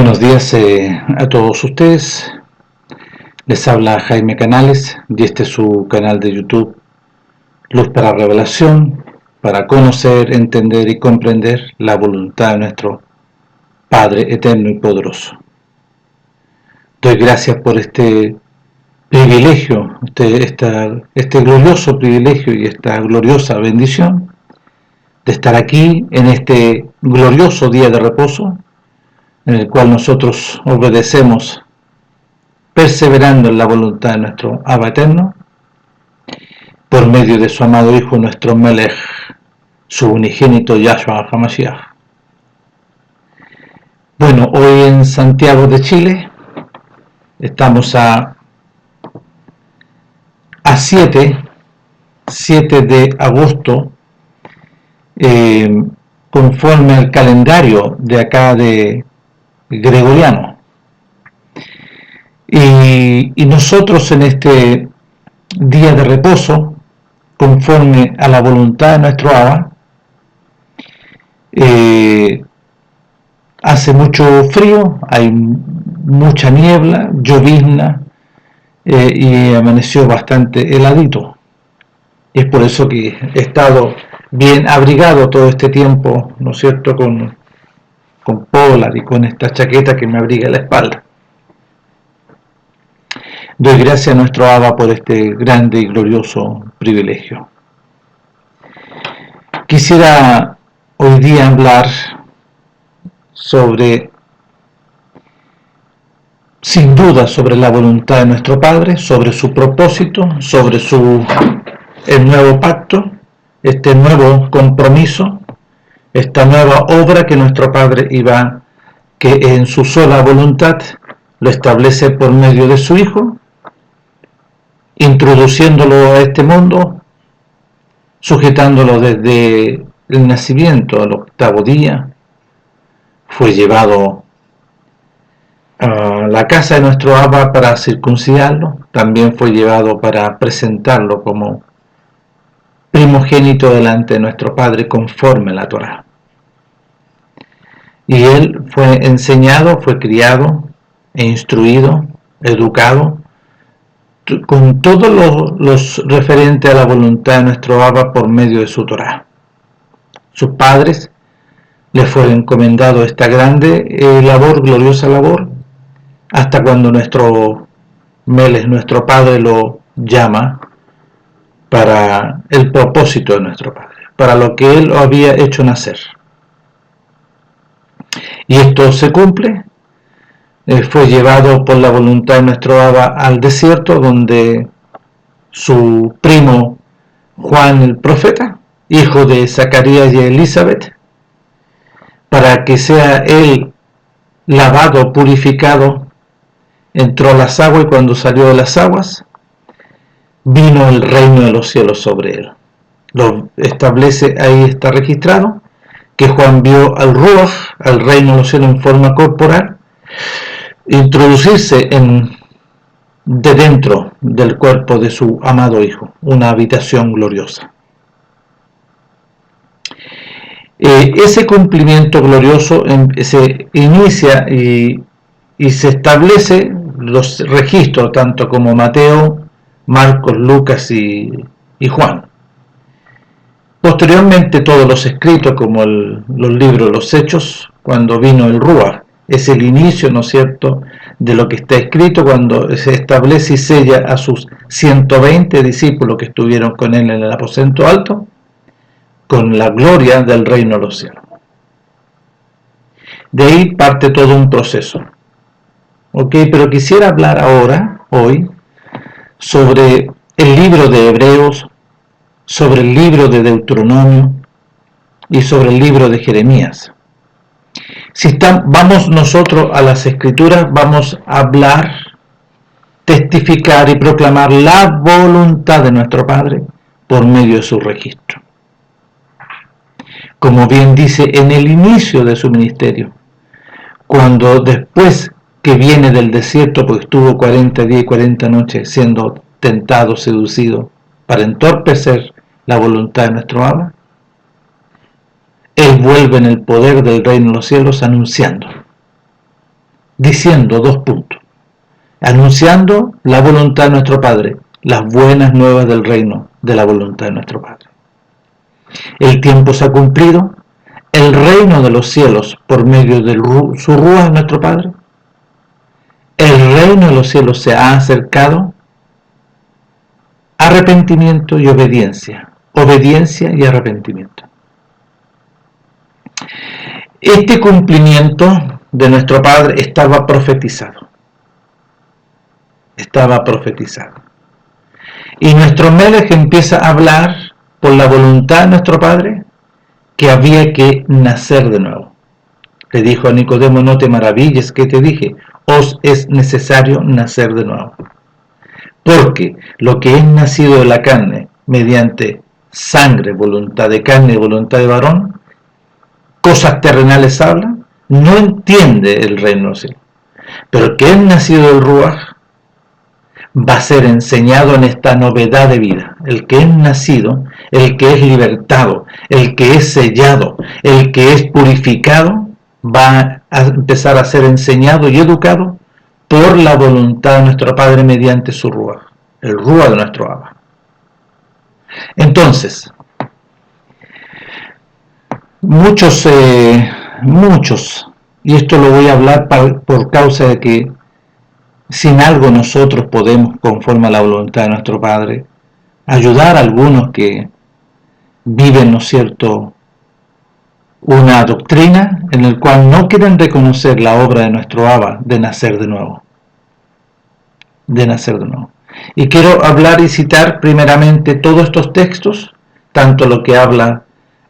Buenos días a todos ustedes. Les habla Jaime Canales y este es su canal de YouTube Luz para Revelación, para conocer, entender y comprender la voluntad de nuestro Padre eterno y poderoso. Doy gracias por este privilegio, este glorioso privilegio y esta gloriosa bendición de estar aquí en este glorioso día de reposo, en el cual nosotros obedecemos perseverando en la voluntad de nuestro Abba eterno, por medio de su amado Hijo, nuestro Melech, su unigénito Yahshua HaMashiach. Bueno, hoy en Santiago de Chile estamos a 7 de agosto, conforme al calendario de acá de gregoriano. Y nosotros en este día de reposo, conforme a la voluntad de nuestro Abba, hace mucho frío, hay mucha niebla, llovizna, y amaneció bastante heladito. Y es por eso que he estado bien abrigado todo este tiempo, ¿no es cierto?, con polar y con esta chaqueta que me abriga la espalda. Doy gracias a nuestro Abba por este grande y glorioso privilegio. Quisiera hoy día hablar sin duda, sobre la voluntad de nuestro Padre, sobre su propósito, sobre el nuevo pacto, este nuevo compromiso, esta nueva obra que nuestro Padre que en su sola voluntad lo establece por medio de su Hijo, introduciéndolo a este mundo, sujetándolo desde el nacimiento al 8º día, fue llevado a la casa de nuestro Abba para circuncidarlo, también fue llevado para presentarlo como primogénito delante de nuestro Padre conforme a la Torá. Y él fue enseñado, fue criado e instruido, educado, con todos los referentes a la voluntad de nuestro Abba por medio de su Torá. Sus padres le fue encomendado esta grande gloriosa labor, hasta cuando nuestro Melech, nuestro Padre, lo llama para el propósito de nuestro Padre, para lo que él lo había hecho nacer. Y esto se cumple. Fue llevado por la voluntad de nuestro Abba al desierto, donde su primo Juan el profeta, hijo de Zacarías y Elizabeth, para que sea él lavado, purificado, entró a las aguas, y cuando salió de las aguas, vino el reino de los cielos sobre él. Lo establece, ahí está registrado, que Juan vio al Ruach, al reino de los cielos en forma corporal, introducirse de dentro del cuerpo de su amado Hijo, una habitación gloriosa. Ese cumplimiento glorioso se inicia y se establece los registros, tanto como Mateo, Marcos, Lucas y Juan. Posteriormente todos los escritos, como los libros, los hechos, cuando vino el Ruach, es el inicio, ¿no es cierto?, de lo que está escrito cuando se establece y sella a sus 120 discípulos que estuvieron con él en el aposento alto, con la gloria del reino de los cielos. De ahí parte todo un proceso. ¿Ok? Pero quisiera hablar ahora, hoy, sobre el libro de Hebreos, sobre el libro de Deuteronomio y sobre el libro de Jeremías. Vamos nosotros a las Escrituras, vamos a hablar, testificar y proclamar la voluntad de nuestro Padre por medio de su registro. Como bien dice en el inicio de su ministerio, cuando después que viene del desierto, pues estuvo 40 días y 40 noches siendo tentado, seducido, para entorpecer la voluntad de nuestro Abba, él vuelve en el poder del reino de los cielos anunciando diciendo 2 puntos, anunciando la voluntad de nuestro Padre, las buenas nuevas del reino de la voluntad de nuestro Padre. El tiempo se ha cumplido, el reino de los cielos por medio de su Ruaj de nuestro Padre, el reino de los cielos se ha acercado. Arrepentimiento y obediencia, obediencia y arrepentimiento. Este cumplimiento de nuestro Padre estaba profetizado. Y nuestro Melech empieza a hablar por la voluntad de nuestro Padre que había que nacer de nuevo. Le dijo a Nicodemo: no te maravilles que te dije, os es necesario nacer de nuevo. Porque lo que es nacido de la carne mediante sangre, voluntad de carne y voluntad de varón, cosas terrenales habla, no entiende el reino de los cielos. Pero que es nacido del Ruaj va a ser enseñado en esta novedad de vida. El que es nacido, el que es libertado, el que es sellado, el que es purificado, va a empezar a ser enseñado y educado por la voluntad de nuestro Padre mediante su Ruaj, el Ruaj de nuestro Abba. Entonces, muchos, y esto lo voy a hablar por causa de que sin algo nosotros podemos, conforme a la voluntad de nuestro Padre, ayudar a algunos que viven, ¿no es cierto?, una doctrina en la cual no quieren reconocer la obra de nuestro Abba de nacer de nuevo. Y quiero hablar y citar primeramente todos estos textos, tanto lo que habla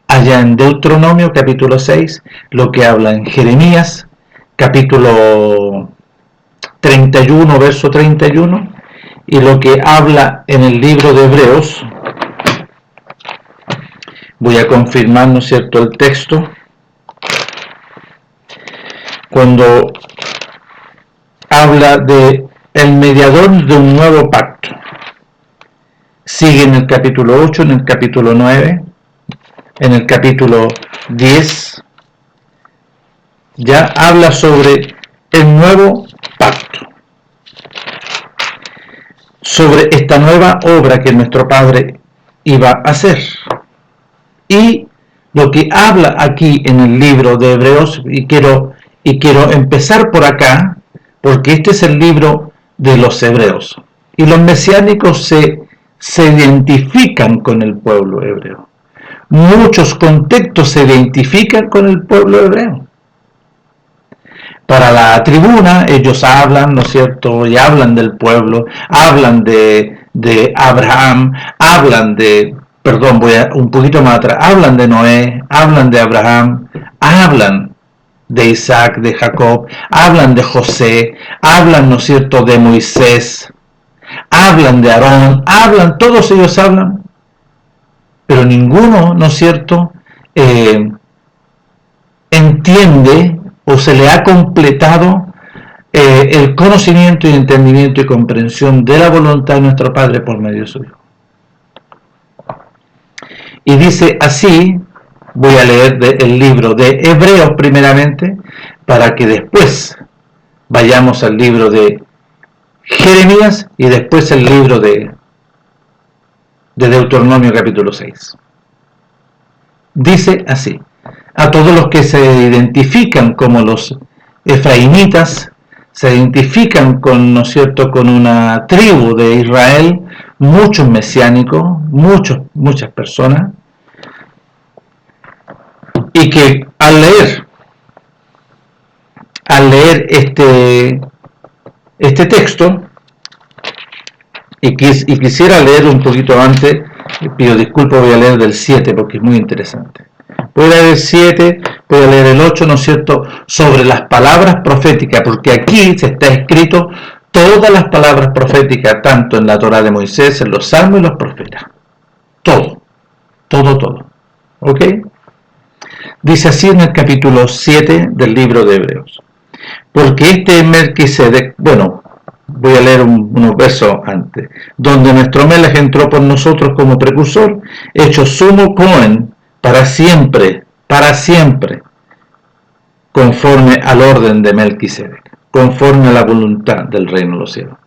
allá en Deuteronomio capítulo 6, lo que habla en Jeremías capítulo 31, verso 31, y lo que habla en el libro de Hebreos. Voy a confirmar, ¿no es cierto?, el texto. Cuando habla de el mediador de un nuevo pacto. Sigue en el capítulo 8, en el capítulo 9, en el capítulo 10. Ya habla sobre el nuevo pacto. Sobre esta nueva obra que nuestro Padre iba a hacer. Y lo que habla aquí en el libro de Hebreos, y quiero empezar por acá, porque este es el libro de los hebreos. Y los mesiánicos se identifican con el pueblo hebreo. Muchos contextos se identifican con el pueblo hebreo. Para la tribuna ellos hablan, ¿no es cierto?, y hablan del pueblo, hablan de Abraham, hablan de, voy un poquito más atrás, hablan de Noé, hablan de Abraham, hablan de Isaac, de Jacob, hablan de José, hablan, ¿no es cierto?, de Moisés, hablan de Aarón, todos ellos hablan, pero ninguno, ¿no es cierto?, entiende o se le ha completado el conocimiento y entendimiento y comprensión de la voluntad de nuestro Padre por medio de su Hijo. Y dice así, voy a leer el libro de Hebreos primeramente, para que después vayamos al libro de Jeremías y después el libro de Deuteronomio capítulo 6. Dice así: a todos los que se identifican como los efraimitas, se identifican con, ¿no es cierto?, con una tribu de Israel, muchos mesiánicos, muchas personas, y que al leer este texto, y quisiera leer un poquito antes, pido disculpas, voy a leer del 7 porque es muy interesante. Voy a leer el 7, voy a leer el 8, ¿no es cierto?, sobre las palabras proféticas, porque aquí se está escrito todas las palabras proféticas, tanto en la Torá de Moisés, en los Salmos y los profetas. Todo. ¿Ok? Dice así en el capítulo 7 del libro de Hebreos: porque este Melquisedec, voy a leer unos versos antes, donde nuestro Melech entró por nosotros como precursor, hecho sumo Cohen para siempre, conforme al orden de Melquisedec. conforme a la voluntad del reino de los cielos.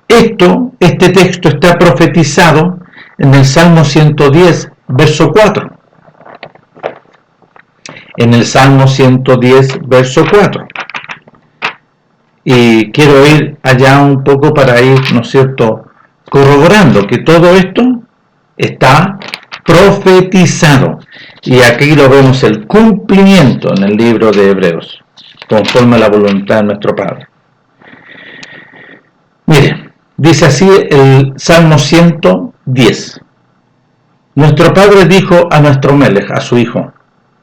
Este texto está profetizado en el Salmo 110, verso 4. En el Salmo 110, verso 4. Y quiero ir allá un poco para ir, ¿no es cierto?, corroborando que todo esto está profetizado. Y aquí lo vemos el cumplimiento en el libro de Hebreos, conforme a la voluntad de nuestro Padre. Mire, dice así el Salmo 110. Nuestro Padre dijo a nuestro Melech, a su Hijo: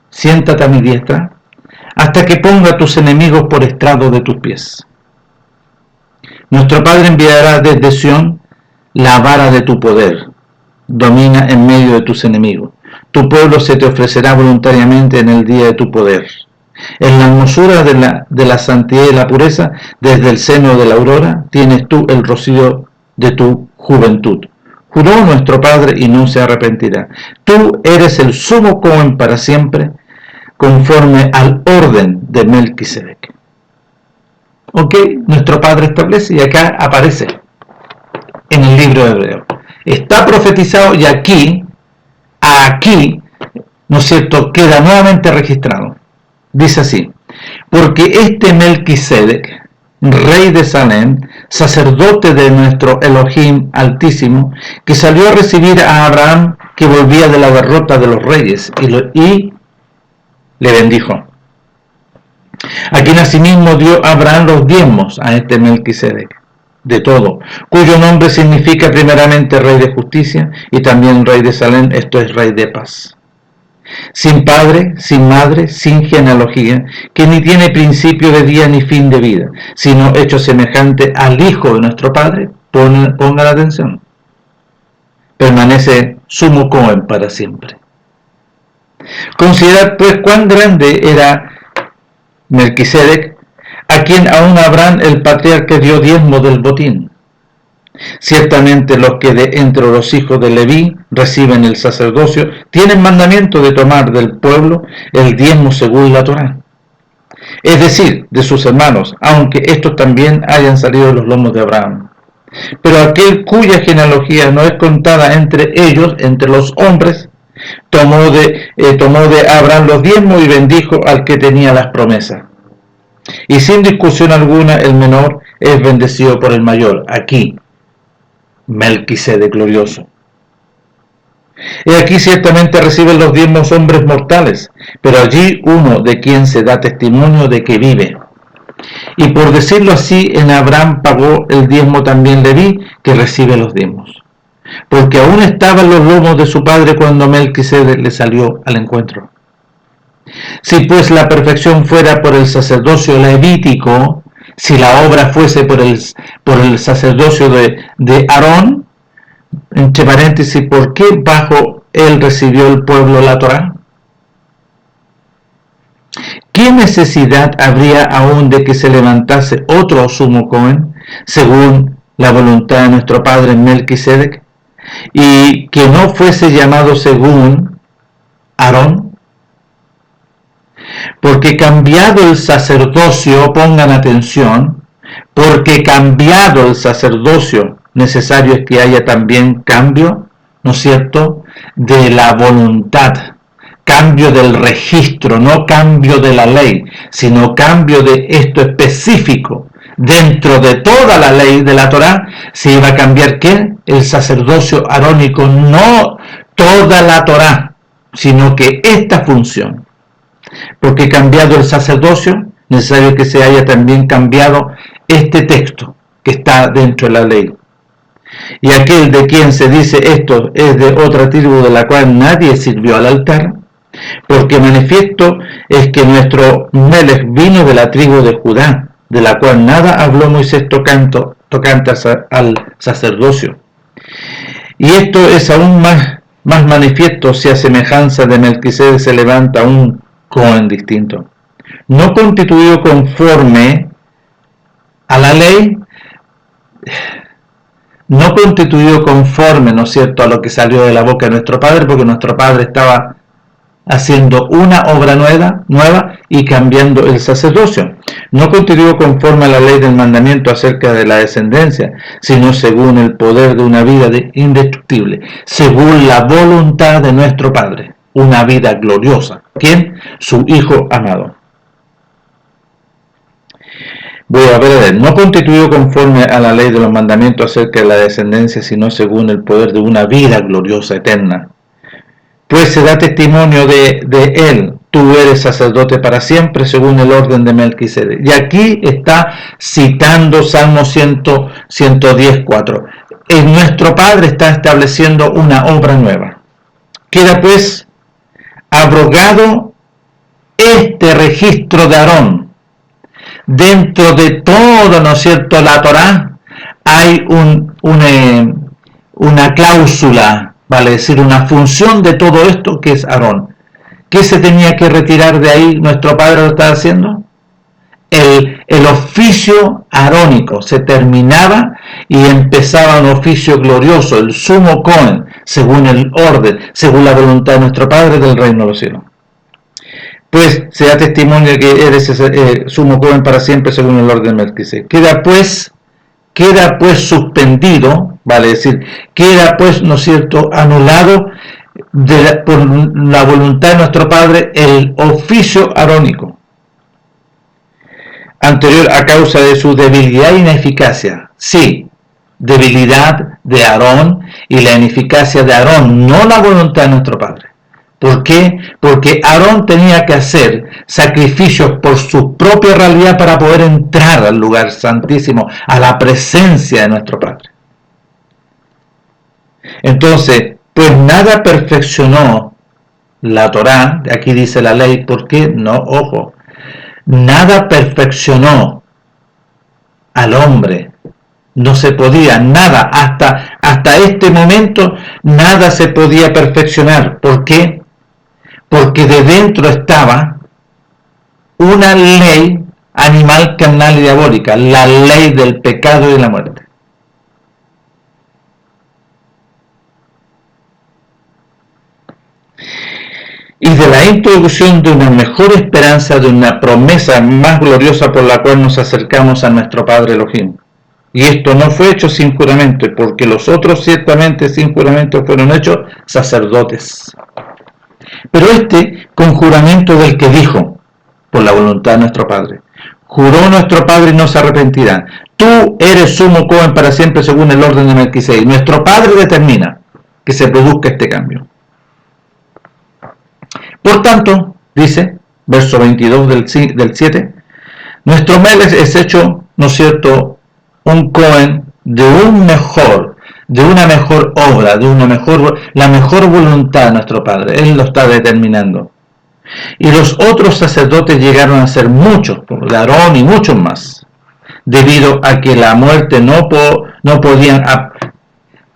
siéntate a mi diestra, hasta que ponga a tus enemigos por estrado de tus pies. Nuestro Padre enviará desde Sión la vara de tu poder, domina en medio de tus enemigos. Tu pueblo se te ofrecerá voluntariamente en el día de tu poder. En la hermosura de la santidad y la pureza, desde el seno de la aurora, tienes tú el rocío de tu juventud. Juró nuestro Padre y no se arrepentirá. Tú eres el sumo Cohen para siempre, conforme al orden de Melquisedec. Ok, nuestro Padre establece y acá aparece en el libro de Hebreos. Está profetizado y aquí, ¿no es cierto?, queda nuevamente registrado. Dice así: porque este Melquisedec, rey de Salem, sacerdote de nuestro Elohim Altísimo, que salió a recibir a Abraham, que volvía de la derrota de los reyes, y le bendijo. A quien asimismo dio Abraham los diezmos, a este Melquisedec, de todo, cuyo nombre significa primeramente rey de justicia y también rey de Salem, esto es rey de paz. Sin padre, sin madre, sin genealogía, que ni tiene principio de día ni fin de vida, sino hecho semejante al Hijo de nuestro Padre, ponga la atención, permanece sumo Cohen para siempre. Considerad pues cuán grande era Melquisedec, a quien aún Abraham el patriarca dio diezmo del botín. Ciertamente los que de entre los hijos de Leví reciben el sacerdocio tienen mandamiento de tomar del pueblo el diezmo según la Torá, es decir, de sus hermanos, aunque estos también hayan salido de los lomos de Abraham. Pero aquel cuya genealogía no es contada entre ellos, entre los hombres, tomó de Abraham los diezmos y bendijo al que tenía las promesas. Y sin discusión alguna el menor es bendecido por el mayor. Aquí Melquisedec glorioso. Y aquí ciertamente reciben los diezmos hombres mortales, pero allí uno de quien se da testimonio de que vive. Y por decirlo así, en Abraham pagó el diezmo también Leví, que recibe los diezmos, porque aún estaba en los lomos de su padre cuando Melquisedec le salió al encuentro. Si pues la perfección fuera por el sacerdocio levítico, si la obra fuese por el sacerdocio de Aarón, entre paréntesis, ¿por qué bajo él recibió el pueblo la Torá? ¿Qué necesidad habría aún de que se levantase otro sumo Cohen, según la voluntad de nuestro padre Melquisedec, y que no fuese llamado según Aarón? Porque cambiado el sacerdocio, pongan atención, porque cambiado el sacerdocio, necesario es que haya también cambio, ¿no es cierto?, de la voluntad, cambio del registro, no cambio de la ley, sino cambio de esto específico. Dentro de toda la ley de la Torá, se iba a cambiar ¿qué? El sacerdocio arónico, no toda la Torá, sino que esta función. Porque cambiado el sacerdocio, necesario que se haya también cambiado este texto que está dentro de la ley. Y aquel de quien se dice esto es de otra tribu de la cual nadie sirvió al altar, porque manifiesto es que nuestro Melech vino de la tribu de Judá, de la cual nada habló Moisés tocante al sacerdocio. Y esto es aún más manifiesto si a semejanza de Melquisedec se levanta un Cohen distinto, no constituido conforme a la ley, no constituido conforme, ¿no es cierto?, a lo que salió de la boca de nuestro Padre, porque nuestro Padre estaba haciendo una obra nueva y cambiando el sacerdocio. no constituyó conforme a la ley del mandamiento acerca de la descendencia, sino según el poder de una vida indestructible, según la voluntad de nuestro Padre, una vida gloriosa. ¿Quién? Su Hijo amado. Voy a ver, no constituyó conforme a la ley de los mandamientos acerca de la descendencia, sino según el poder de una vida gloriosa eterna. Pues se da testimonio de él, tú eres sacerdote para siempre, según el orden de Melquisedec. Y aquí está citando Salmo 110:4. Nuestro Padre está estableciendo una obra nueva. Queda pues abrogado este registro de Aarón. Dentro de todo, ¿no es cierto?, la Torá, hay una cláusula, vale decir, una función de todo esto que es Aarón. ¿Qué se tenía que retirar de ahí? Nuestro Padre lo está haciendo. El oficio arónico se terminaba y empezaba un oficio glorioso, el sumo Cohen, según el orden, según la voluntad de nuestro Padre del reino de los cielos. Pues se da testimonio de que eres sumo Cohen para siempre, según el orden de Melquisedec. Queda pues suspendido, vale decir, queda pues, ¿no es cierto?, anulado por la voluntad de nuestro Padre el oficio arónico anterior a causa de su debilidad e ineficacia. Sí, debilidad de Aarón y la ineficacia de Aarón, no la voluntad de nuestro Padre. ¿Por qué? Porque Aarón tenía que hacer sacrificios por su propia realidad para poder entrar al lugar santísimo, a la presencia de nuestro Padre. Entonces, pues nada perfeccionó la Torá, aquí dice la ley, ¿por qué? No, ojo, nada perfeccionó al hombre. No se podía, nada, hasta este momento, nada se podía perfeccionar. ¿Por qué? Porque de dentro estaba una ley animal, carnal y diabólica, la ley del pecado y de la muerte. Y de la introducción de una mejor esperanza, de una promesa más gloriosa por la cual nos acercamos a nuestro Padre Elohim. Y esto no fue hecho sin juramento, porque los otros ciertamente sin juramento fueron hechos sacerdotes. Pero este con juramento del que dijo, por la voluntad de nuestro Padre. Juró nuestro Padre y no se arrepentirá. Tú eres sumo Cohen para siempre según el orden de Melquisedec. Nuestro Padre determina que se produzca este cambio. Por tanto, dice, verso 22 del 7, nuestro Melech es hecho, ¿no es cierto?, un Cohen de una mejor obra, la mejor voluntad de nuestro Padre. Él lo está determinando. Y los otros sacerdotes llegaron a ser muchos, por Aarón y muchos más, debido a que la muerte no podían,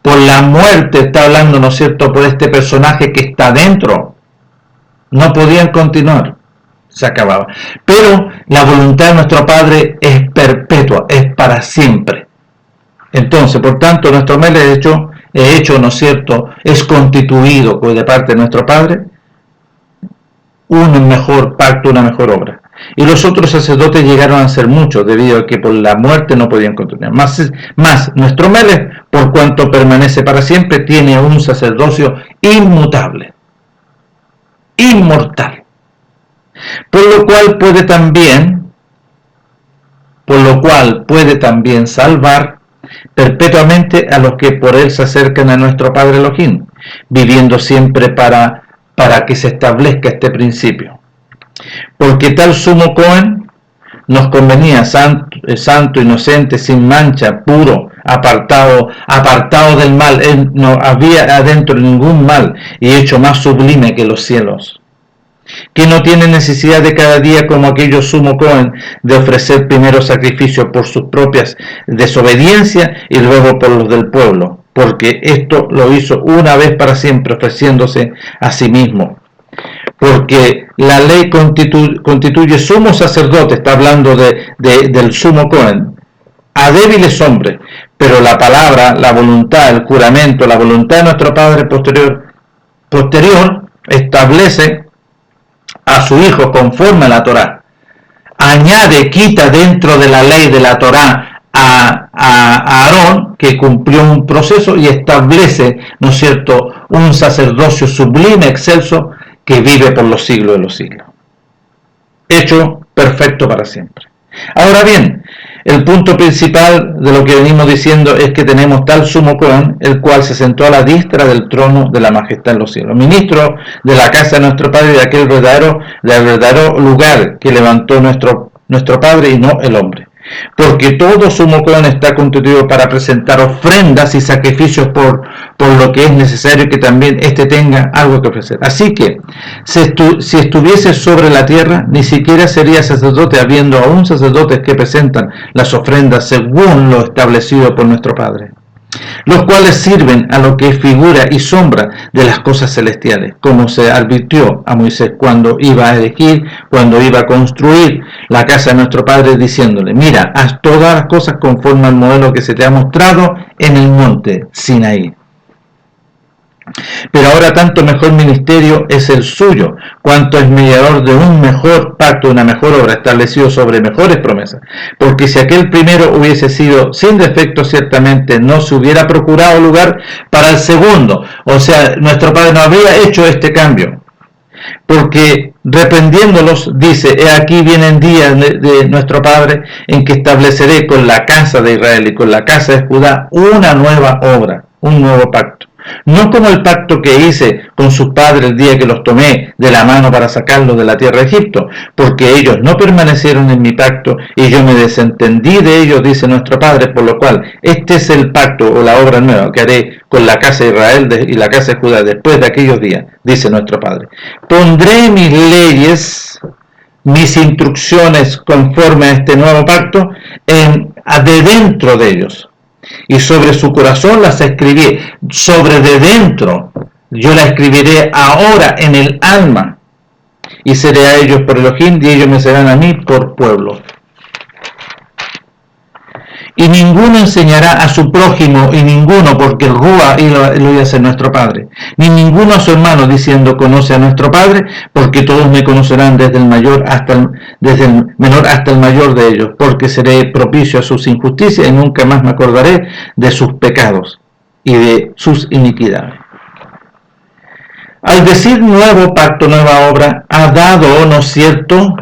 por la muerte está hablando, ¿no es cierto?, por este personaje que está dentro, no podían continuar, se acababa. Pero la voluntad de nuestro Padre es perpetua, es para siempre. Entonces, por tanto, nuestro Melech hecho, ¿no es cierto?, es constituido de parte de nuestro Padre un mejor pacto, una mejor obra. Y los otros sacerdotes llegaron a ser muchos, debido a que por la muerte no podían continuar. Más nuestro Melech, por cuanto permanece para siempre, tiene un sacerdocio inmutable, inmortal, por lo cual puede también salvar perpetuamente a los que por él se acercan a nuestro Padre Elohim, viviendo siempre para que se establezca este principio. Porque tal sumo Cohen nos convenía santo, inocente, sin mancha, puro, apartado del mal. Él no había adentro ningún mal y hecho más sublime que los cielos, que no tiene necesidad de cada día, como aquellos sumo Cohen, de ofrecer primero sacrificio por sus propias desobediencias y luego por los del pueblo, porque esto lo hizo una vez para siempre, ofreciéndose a sí mismo. Porque la ley constituye sumo sacerdote, está hablando del sumo Cohen, a débiles hombres, pero la palabra, la voluntad, el juramento, la voluntad de nuestro Padre posterior establece a su Hijo conforme a la Torá, añade, quita dentro de la ley de la Torá a Aarón, que cumplió un proceso, y establece, ¿no es cierto?, un sacerdocio sublime, excelso, que vive por los siglos de los siglos. Hecho perfecto para siempre. Ahora bien, el punto principal de lo que venimos diciendo es que tenemos tal sumo Cohen, el cual se sentó a la diestra del trono de la majestad en los cielos, ministro de la casa de nuestro Padre, de aquel verdadero lugar que levantó nuestro Padre y no el hombre. Porque todo sumo Cohen está constituido para presentar ofrendas y sacrificios por lo que es necesario que también éste tenga algo que ofrecer. Así que, si estuviese sobre la tierra, ni siquiera sería sacerdote, habiendo aún sacerdotes que presentan las ofrendas según lo establecido por nuestro Padre, los cuales sirven a lo que es figura y sombra de las cosas celestiales, como se advirtió a Moisés cuando iba a elegir, cuando iba a construir la casa de nuestro Padre, diciéndole: mira, haz todas las cosas conforme al modelo que se te ha mostrado en el monte Sinaí. Pero ahora tanto mejor ministerio es el suyo, cuanto es mediador de un mejor pacto, una mejor obra, establecido sobre mejores promesas. Porque si aquel primero hubiese sido sin defecto, ciertamente no se hubiera procurado lugar para el segundo. O sea, nuestro Padre no habría hecho este cambio. Porque reprendiéndolos dice: he aquí vienen días de nuestro Padre en que estableceré con la casa de Israel y con la casa de Judá una nueva obra, un nuevo pacto. No como el pacto que hice con sus padres el día que los tomé de la mano para sacarlos de la tierra de Egipto, porque ellos no permanecieron en mi pacto y yo me desentendí de ellos, dice nuestro Padre, por lo cual este es el pacto o la obra nueva que haré con la casa de Israel y la casa de Judá después de aquellos días, dice nuestro Padre. Pondré mis leyes, mis instrucciones conforme a este nuevo pacto de dentro de ellos, y sobre su corazón las escribí, sobre de dentro, yo las escribiré ahora en el alma, y seré a ellos por Elohim, y ellos me serán a mí por pueblo. Y ninguno enseñará a su prójimo, y ninguno, porque el Rúa lo iba a ser nuestro Padre, ni ninguno a su hermano, diciendo: conoce a nuestro Padre, porque todos me conocerán desde el menor hasta el mayor de ellos, porque seré propicio a sus injusticias, y nunca más me acordaré de sus pecados y de sus iniquidades. Al decir nuevo pacto, nueva obra, ha dado, ¿no es cierto?,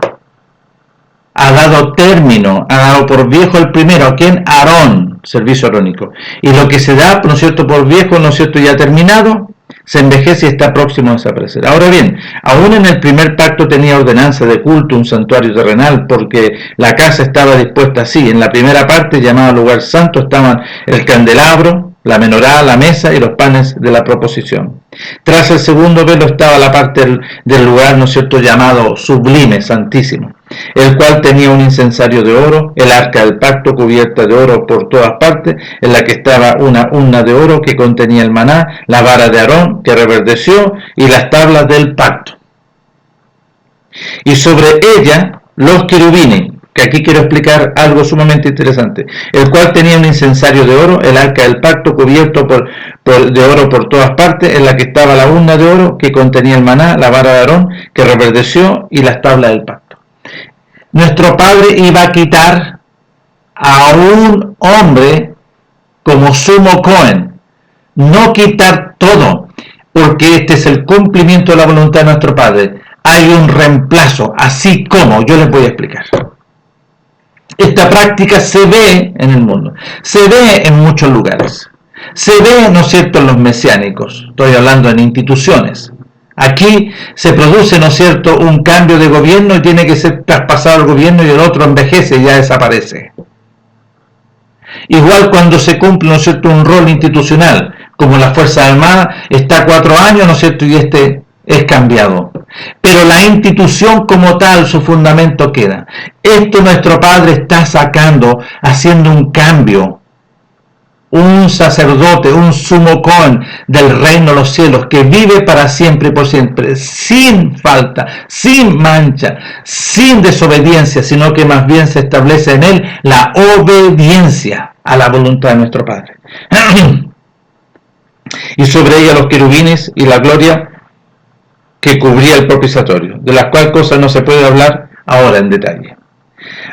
ha dado término, ha dado por viejo el primero, ¿a quién? Aarón, servicio arónico. Y lo que se da, ¿no es cierto?, por viejo, ¿no es cierto?, ya terminado, se envejece y está próximo a desaparecer. Ahora bien, aún en el primer pacto tenía ordenanza de culto, un santuario terrenal, porque la casa estaba dispuesta así. En la primera parte, llamada lugar santo, estaban el candelabro, la menorá, la mesa y los panes de la proposición. Tras el segundo velo estaba la parte del lugar, ¿no es cierto?, llamado sublime, santísimo, el cual tenía un incensario de oro, el arca del pacto cubierta de oro por todas partes, en la que estaba una urna de oro que contenía el maná, la vara de Aarón que reverdeció y las tablas del pacto. Y sobre ella los querubines, que aquí quiero explicar algo sumamente interesante, el cual tenía un incensario de oro, el arca del pacto cubierto de oro por todas partes, en la que estaba la urna de oro que contenía el maná, la vara de Aarón que reverdeció y las tablas del pacto. Nuestro Padre iba a quitar a un hombre como sumo Cohen, no quitar todo, porque este es el cumplimiento de la voluntad de nuestro Padre. Hay un reemplazo, así como, yo les voy a explicar. Esta práctica se ve en el mundo, se ve en muchos lugares, se ve, ¿no es cierto?, en los mesiánicos, estoy hablando en instituciones. Aquí se produce, ¿no es cierto?, un cambio de gobierno y tiene que ser traspasado al gobierno y el otro envejece y ya desaparece. Igual cuando se cumple, ¿no es cierto?, un rol institucional, como la Fuerza Armada, está 4 años, ¿no es cierto?, y este es cambiado. Pero la institución como tal, su fundamento queda. Esto nuestro Padre está sacando, haciendo un cambio. Un sacerdote, un sumo Cohen del reino de los cielos, que vive para siempre y por siempre, sin falta, sin mancha, sin desobediencia, sino que más bien se establece en él la obediencia a la voluntad de nuestro Padre. Y sobre ella los querubines y la gloria que cubría el propiciatorio, de las cuales cosas no se puede hablar ahora en detalle.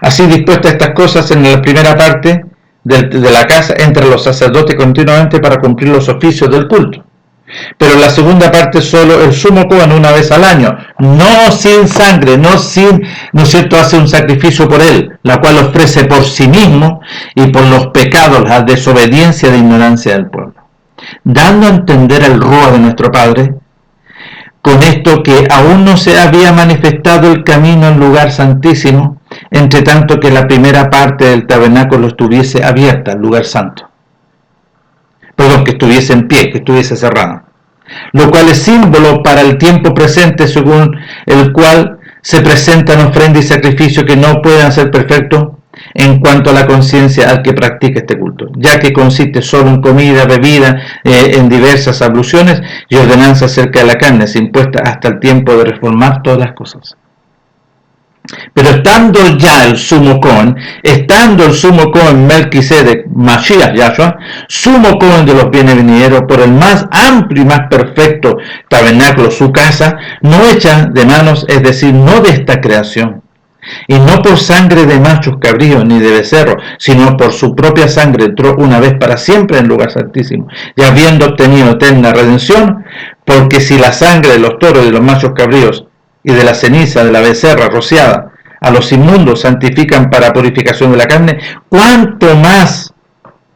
Así dispuestas estas cosas en la primera parte de la casa entre los sacerdotes continuamente para cumplir los oficios del culto. Pero en la segunda parte solo el sumo cohen una vez al año, no sin sangre, no es cierto, hace un sacrificio por él, la cual ofrece por sí mismo y por los pecados, la desobediencia e ignorancia del pueblo, dando a entender el rúa de nuestro Padre, con esto que aún no se había manifestado el camino al lugar santísimo, entre tanto que la primera parte del tabernáculo estuviese abierta, el lugar santo. Perdón, que estuviese en pie, que estuviese cerrada. Lo cual es símbolo para el tiempo presente, según el cual se presentan ofrendas y sacrificios que no puedan ser perfectos en cuanto a la conciencia al que practica este culto, ya que consiste solo en comida, bebida, en diversas abluciones y ordenanzas acerca de la carne, impuesta hasta el tiempo de reformar todas las cosas. Pero estando ya el sumo cohen, Melquisedec, Mashiach, Yahshua, sumo cohen de los bienes venideros, por el más amplio y más perfecto tabernáculo, su casa, no hecha de manos, es decir, no de esta creación, y no por sangre de machos cabríos ni de becerros, sino por su propia sangre entró una vez para siempre en el lugar santísimo, y habiendo obtenido eterna redención, porque si la sangre de los toros y de los machos cabríos y de la ceniza de la becerra rociada a los inmundos santifican para purificación de la carne, cuánto más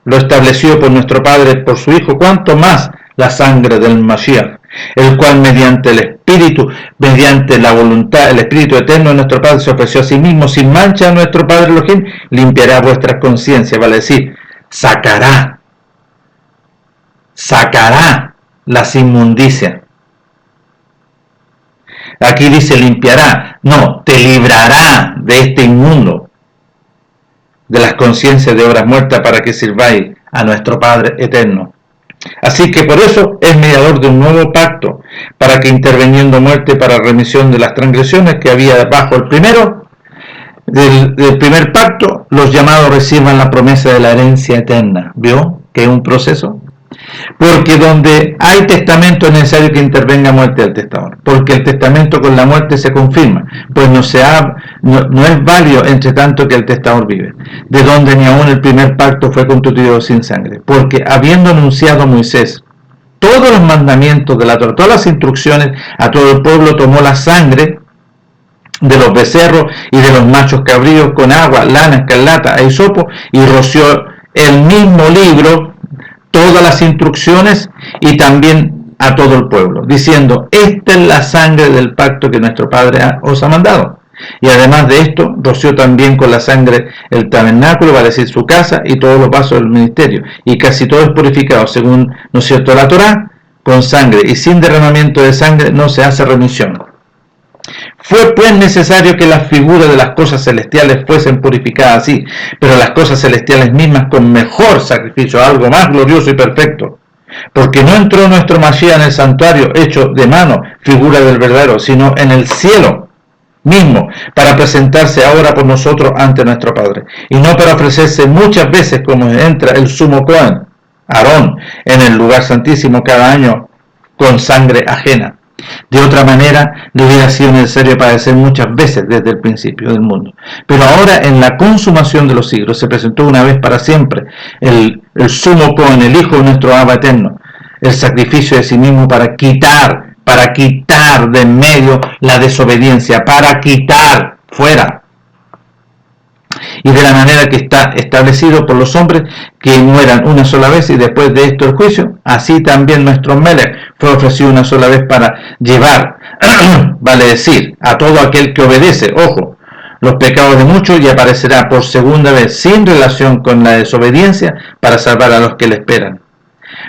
lo estableció por nuestro Padre, por su Hijo, cuánto más la sangre del Mashiach, el cual mediante el Espíritu, mediante la voluntad, el Espíritu eterno de nuestro Padre se ofreció a sí mismo sin mancha a nuestro Padre Elohim, limpiará vuestra conciencia, vale decir, sacará las inmundicias. Aquí dice limpiará, no, te librará de este inmundo, de las conciencias de obras muertas para que sirváis a nuestro Padre eterno. Así que por eso es mediador de un nuevo pacto, para que interviniendo muerte para remisión de las transgresiones que había bajo el primero, del primer pacto, los llamados reciban la promesa de la herencia eterna. ¿Vio que es un proceso? Porque donde hay testamento es necesario que intervenga muerte del testador, porque el testamento con la muerte se confirma, pues no es válido entre tanto que el testador vive, de donde ni aun el primer pacto fue constituido sin sangre, porque habiendo anunciado Moisés todos los mandamientos de la Torá, todas las instrucciones a todo el pueblo, tomó la sangre de los becerros y de los machos cabríos con agua, lana, escarlata e hisopo, y roció el mismo libro, todas las instrucciones y también a todo el pueblo, diciendo, esta es la sangre del pacto que nuestro Padre os ha mandado. Y además de esto, roció también con la sangre el tabernáculo, va a decir su casa, y todos los vasos del ministerio, y casi todo es purificado, según, ¿no es cierto?, la Torá, con sangre, y sin derramamiento de sangre no se hace remisión. Fue pues necesario que las figuras de las cosas celestiales fuesen purificadas así, pero las cosas celestiales mismas con mejor sacrificio, algo más glorioso y perfecto. Porque no entró nuestro Mashiach en el santuario hecho de mano, figura del verdadero, sino en el cielo mismo, para presentarse ahora por nosotros ante nuestro Padre, y no para ofrecerse muchas veces como entra el sumo cohen, Aarón, en el lugar santísimo cada año con sangre ajena. De otra manera, le hubiera sido necesario padecer muchas veces desde el principio del mundo. Pero ahora, en la consumación de los siglos, se presentó una vez para siempre el sumo cohen, el Hijo de nuestro Abba eterno, el sacrificio de sí mismo para quitar de en medio la desobediencia, para quitar fuera. Y de la manera que está establecido por los hombres que mueran una sola vez y después de esto el juicio, así también nuestro Melech fue ofrecido una sola vez para llevar, vale decir, a todo aquel que obedece, ojo, los pecados de muchos, y aparecerá por segunda vez sin relación con la desobediencia para salvar a los que le esperan.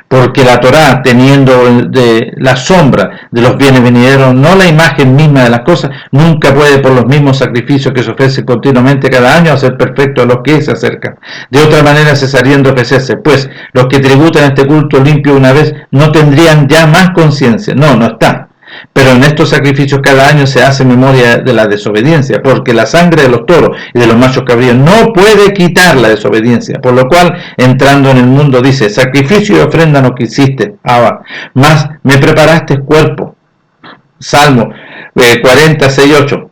Porque la Torá, teniendo de la sombra de los bienes venideros, no la imagen misma de las cosas, nunca puede por los mismos sacrificios que se ofrecen continuamente cada año hacer perfecto a los que se acercan. De otra manera cesarían de ofrecerse, pues los que tributan este culto limpio una vez no tendrían ya más conciencia. No está. Pero en estos sacrificios cada año se hace memoria de la desobediencia, porque la sangre de los toros y de los machos cabríos no puede quitar la desobediencia, por lo cual, entrando en el mundo, dice, sacrificio y ofrenda no quisiste, Abba, mas me preparaste cuerpo. Salmo 46:8.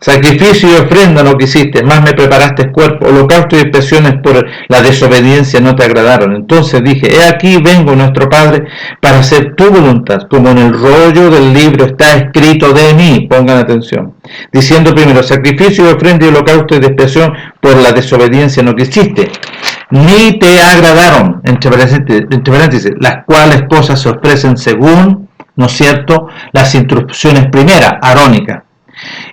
Sacrificio y ofrenda no quisiste, más me preparaste cuerpo, holocausto y expiaciones por la desobediencia no te agradaron. Entonces dije, he aquí vengo nuestro Padre para hacer tu voluntad, como en el rollo del libro está escrito de mí, pongan atención. Diciendo primero, sacrificio y ofrenda y holocausto y expiación por la desobediencia no quisiste, ni te agradaron, entre paréntesis, las cuales cosas se ofrecen según, ¿no es cierto?, las instrucciones primeras, arónicas.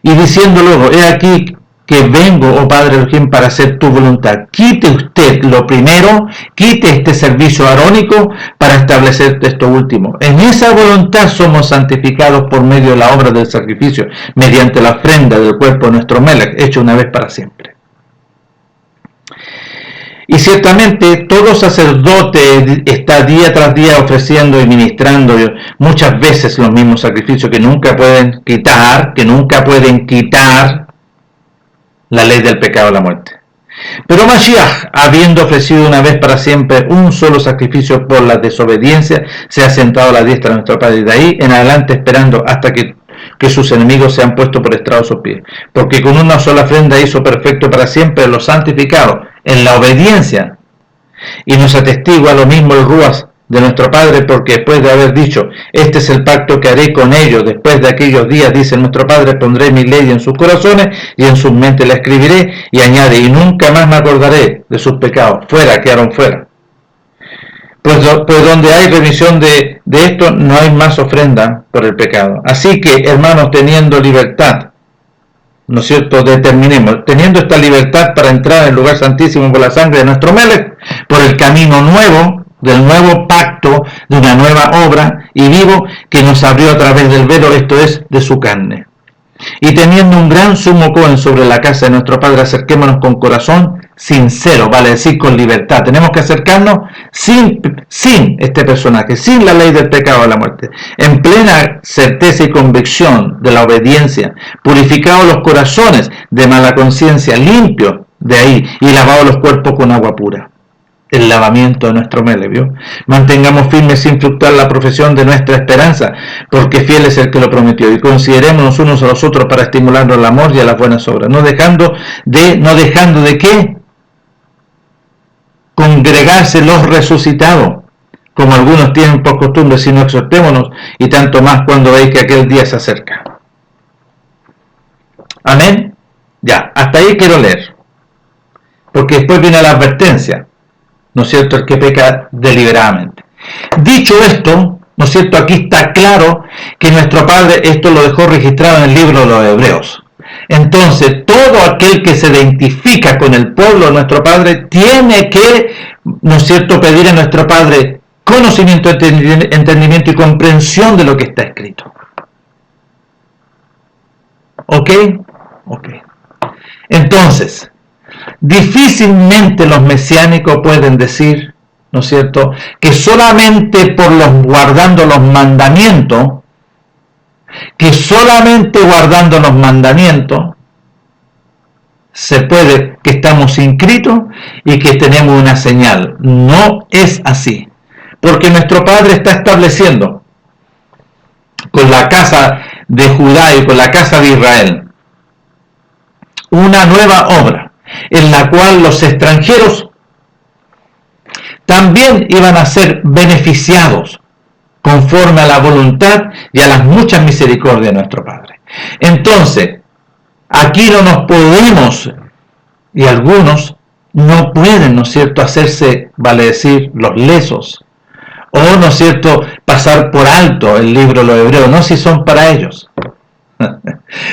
Y diciendo luego, he aquí que vengo, oh Padre Elohim, para hacer tu voluntad. Quite usted lo primero, quite este servicio arónico para establecer esto último. En esa voluntad somos santificados por medio de la obra del sacrificio, mediante la ofrenda del cuerpo de nuestro Melech, hecho una vez para siempre. Y ciertamente todo sacerdote está día tras día ofreciendo y ministrando muchas veces los mismos sacrificios que nunca pueden quitar la ley del pecado y la muerte. Pero Mashiach, habiendo ofrecido una vez para siempre un solo sacrificio por la desobediencia, se ha sentado a la diestra de nuestro Padre, y de ahí en adelante esperando hasta que sus enemigos sean puestos por estrado de sus pies. Porque con una sola ofrenda hizo perfecto para siempre los santificados en la obediencia. Y nos atestigua lo mismo el Ruach de nuestro Padre, porque después de haber dicho, este es el pacto que haré con ellos después de aquellos días, dice nuestro Padre, pondré mi ley en sus corazones y en sus mentes la escribiré, y añade, y nunca más me acordaré de sus pecados. Fuera, quedaron fuera. Pues donde hay remisión de esto, no hay más ofrenda por el pecado. Así que, hermanos, teniendo libertad, ¿no es cierto?, determinemos, teniendo esta libertad para entrar en el lugar santísimo por la sangre de nuestro Melech, por el camino nuevo, del nuevo pacto, de una nueva obra y vivo que nos abrió a través del velo, esto es, de su carne. Y teniendo un gran sumo Cohen sobre la casa de nuestro Padre, acerquémonos con corazón sincero, vale decir, con libertad. Tenemos que acercarnos sin este personaje, sin la ley del pecado de la muerte, en plena certeza y convicción de la obediencia, purificados los corazones de mala conciencia, limpios de ahí, y lavados los cuerpos con agua pura. El lavamiento de nuestro Melech, ¿vio? Mantengamos firme sin fluctuar la profesión de nuestra esperanza, porque fiel es el que lo prometió, y considerémonos unos a los otros para estimularnos al amor y a las buenas obras, no dejando de ¿qué? Congregarse los resucitados, como algunos tienen por costumbre, sino exhortémonos, y tanto más cuando veis que aquel día se acerca. Amén. Ya, hasta ahí quiero leer, porque después viene la advertencia, ¿no es cierto?, el que peca deliberadamente. Dicho esto, ¿no es cierto?, aquí está claro que nuestro Padre esto lo dejó registrado en el libro de los Hebreos. Entonces, todo aquel que se identifica con el pueblo de nuestro Padre tiene que, ¿no es cierto?, pedir a nuestro Padre conocimiento, entendimiento y comprensión de lo que está escrito. ¿Ok? Ok. Entonces, difícilmente los mesiánicos pueden decir, ¿no es cierto?, que solamente por guardando los mandamientos, se puede que estamos inscritos y que tenemos una señal. No es así, porque nuestro Padre está estableciendo con la casa de Judá y con la casa de Israel una nueva obra, en la cual los extranjeros también iban a ser beneficiados conforme a la voluntad y a las muchas misericordias de nuestro Padre. Entonces, aquí no nos podemos, y algunos no pueden, ¿no es cierto?, hacerse, vale decir, los lesos, o, ¿no es cierto?, pasar por alto el libro de los Hebreos, no si son para ellos.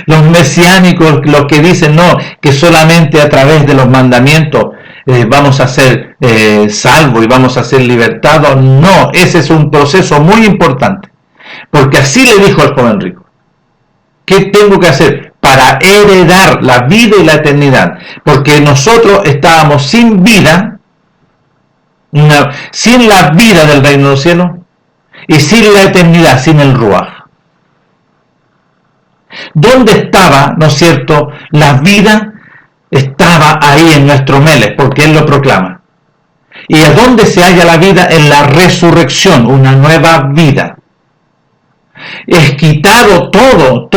Los mesiánicos, los que dicen no, que solamente a través de los mandamientos vamos a ser salvos y vamos a ser libertados, no, ese es un proceso muy importante, porque así le dijo al joven rico: ¿qué tengo que hacer para heredar la vida y la eternidad? Porque nosotros estábamos sin vida, sin la vida del reino de los cielos, y sin la eternidad, sin el Ruach. ¿Dónde estaba, no es cierto, la vida? Estaba ahí en nuestro Melech, porque Él lo proclama. ¿Y a dónde se halla la vida? En la resurrección, una nueva vida. Es quitado todo,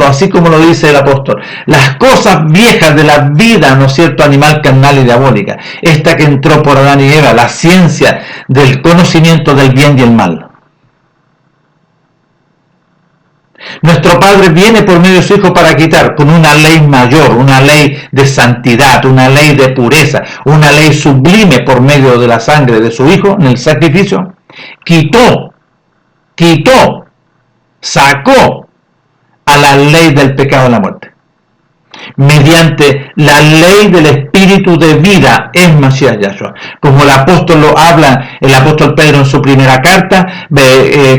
así como lo dice el apóstol. Las cosas viejas de la vida, ¿no es cierto?, animal, carnal y diabólica. Esta que entró por Adán y Eva, la ciencia del conocimiento del bien y el mal. Nuestro Padre viene por medio de su Hijo para quitar con una ley mayor, una ley de santidad, una ley de pureza, una ley sublime por medio de la sangre de su Hijo en el sacrificio. Sacó a la ley del pecado y la muerte. Mediante la ley del espíritu de vida en Mashiach Yahshua. Como el apóstol lo habla, el apóstol Pedro en su primera carta,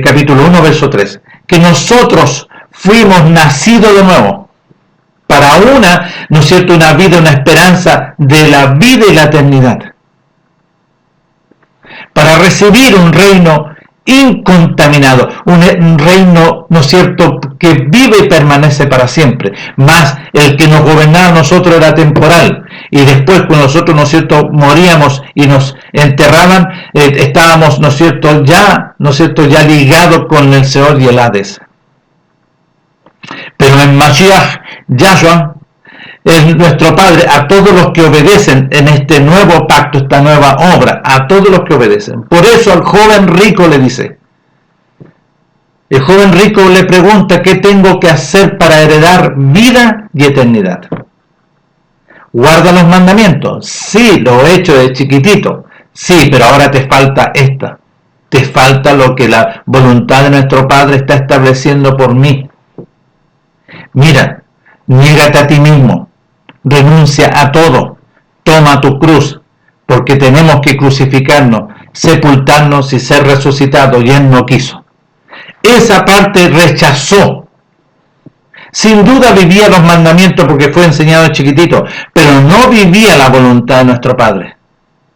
capítulo 1, verso 3. Que nosotros fuimos nacidos de nuevo para una, ¿no es cierto?, una vida, una esperanza de la vida y la eternidad. Para recibir un reino incontaminado, un reino, ¿no es cierto?, que vive y permanece para siempre. Más el que nos gobernaba a nosotros era temporal, y después cuando nosotros, ¿no es cierto?, moríamos y nos enterraban, estábamos, ¿no es cierto?, ya ligados con el Seol y el Hades. Pero en Mashiach Yahshua, es nuestro Padre, a todos los que obedecen en este nuevo pacto, esta nueva obra, a todos los que obedecen. Por eso al joven rico le dice, el joven rico le pregunta, ¿qué tengo que hacer para heredar vida y eternidad? ¿Guarda los mandamientos? Sí, lo he hecho de chiquitito. Sí, pero ahora te falta esta. Te falta lo que la voluntad de nuestro Padre está estableciendo por mí. Mira, niégate a ti mismo. Renuncia a todo, toma tu cruz, porque tenemos que crucificarnos, sepultarnos y ser resucitados, y Él no quiso. Esa parte rechazó. Sin duda vivía los mandamientos porque fue enseñado de chiquitito, pero no vivía la voluntad de nuestro Padre.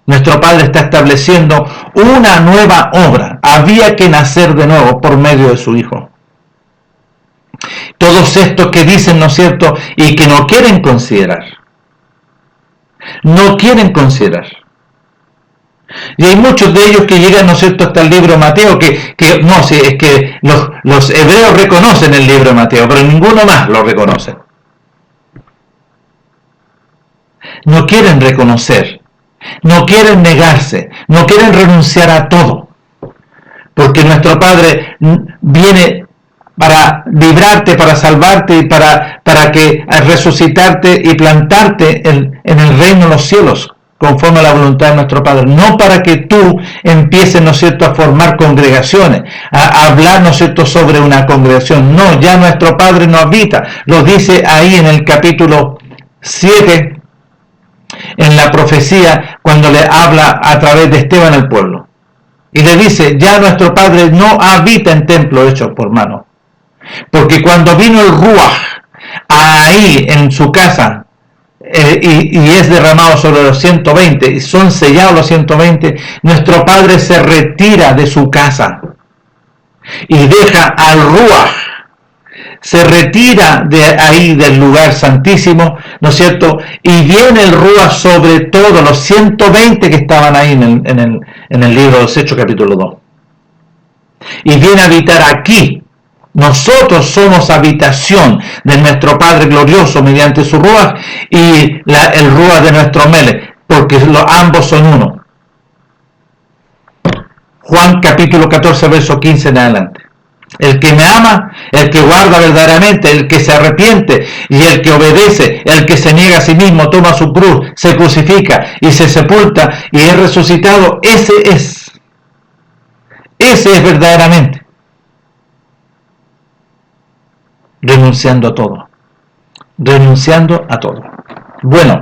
Nuestro Padre está estableciendo una nueva obra. Había que nacer de nuevo por medio de su Hijo. Todos estos que dicen, ¿no es cierto?, y que no quieren considerar. No quieren considerar. Y hay muchos de ellos que llegan, ¿no es cierto?, hasta el libro de Mateo, que no, sí, es que los hebreos reconocen el libro de Mateo, pero ninguno más lo reconoce. No quieren reconocer, no quieren negarse, no quieren renunciar a todo. Porque nuestro Padre viene para librarte, para salvarte y para que resucitarte y plantarte en el reino de los cielos, conforme a la voluntad de nuestro Padre. No para que tú empieces, ¿no es cierto?, a formar congregaciones, a hablar, ¿no es cierto?, sobre una congregación. No, ya nuestro Padre no habita. Lo dice ahí en el capítulo 7, en la profecía, cuando le habla a través de Esteban al pueblo. Y le dice, ya nuestro Padre no habita en templos hechos por mano. Porque cuando vino el Ruach ahí en su casa y es derramado sobre los 120 y son sellados los 120, nuestro Padre se retira de su casa y deja al Ruach, se retira de ahí del lugar santísimo, ¿no es cierto? Y viene el Ruach sobre todos los 120 que estaban ahí en el libro de los Hechos capítulo 2 y viene a habitar aquí. Nosotros somos habitación de nuestro Padre glorioso mediante su Ruach y el Ruach de nuestro Melech, porque ambos son uno. Juan capítulo 14, verso 15 en adelante. El que me ama, el que guarda verdaderamente, el que se arrepiente y el que obedece, el que se niega a sí mismo, toma su cruz, se crucifica y se sepulta y es resucitado, ese es verdaderamente. Renunciando a todo. Bueno,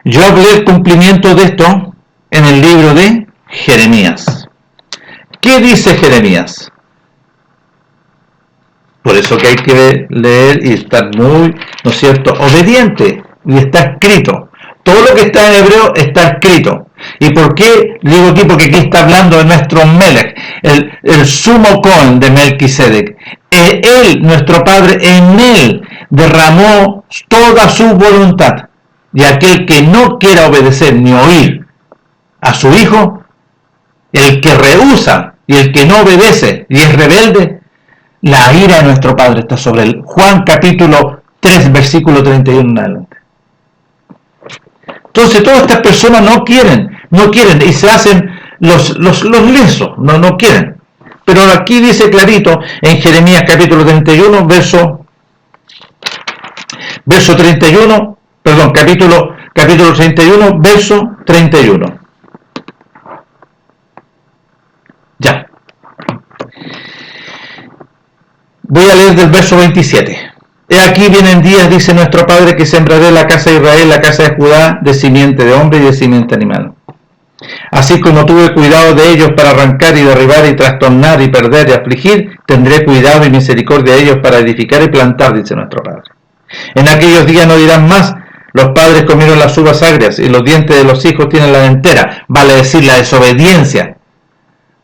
yo hablé el cumplimiento de esto en el libro de Jeremías. ¿Qué dice Jeremías? Por eso que hay que leer y estar muy, ¿no es cierto?, obediente. Y está escrito. Todo lo que está en hebreo está escrito. ¿Y por qué digo aquí? Porque aquí está hablando de nuestro Melech, el sumo Cohen de Melquisedec. Él, nuestro Padre, en él derramó toda su voluntad. Y aquel que no quiera obedecer ni oír a su Hijo, el que rehúsa y el que no obedece y es rebelde, la ira de nuestro Padre está sobre él. Juan capítulo 3, versículo 31 en adelante. Entonces todas estas personas no quieren y se hacen los lesos, no quieren. Pero aquí dice clarito en Jeremías capítulo 31, verso 31, perdón, capítulo 31, verso 31. Ya. Voy a leer del verso 27. He aquí vienen días, dice nuestro Padre, que sembraré la casa de Israel, la casa de Judá, de simiente de hombre y de simiente animal. Así como tuve cuidado de ellos para arrancar y derribar y trastornar y perder y afligir, tendré cuidado y misericordia de ellos para edificar y plantar, dice nuestro Padre. En aquellos días no dirán más, los padres comieron las uvas agrias y los dientes de los hijos tienen la dentera, vale decir la desobediencia.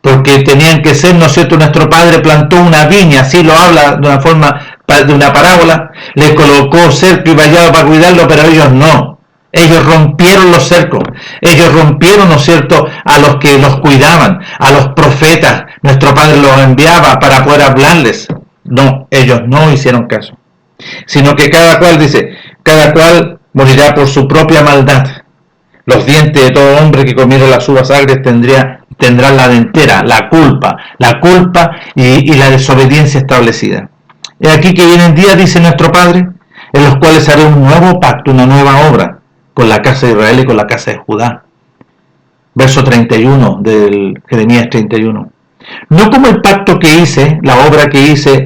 Porque tenían que ser, ¿no es cierto? Nuestro Padre plantó una viña, así lo habla de una forma, de una parábola, le colocó cerco y vallado para cuidarlo, pero ellos no. Ellos rompieron los cercos, ellos rompieron, ¿no es cierto?, a los que los cuidaban, a los profetas. Nuestro Padre los enviaba para poder hablarles. No, ellos no hicieron caso. Sino que cada cual, dice, cada cual morirá por su propia maldad. Los dientes de todo hombre que comiera las uvas agrias tendrán la dentera, la culpa y la desobediencia establecida. He aquí que vienen días, dice nuestro Padre, en los cuales haré un nuevo pacto, una nueva obra, con la casa de Israel y con la casa de Judá. Verso 31 del Jeremías 31. No como el pacto que hice, la obra que hice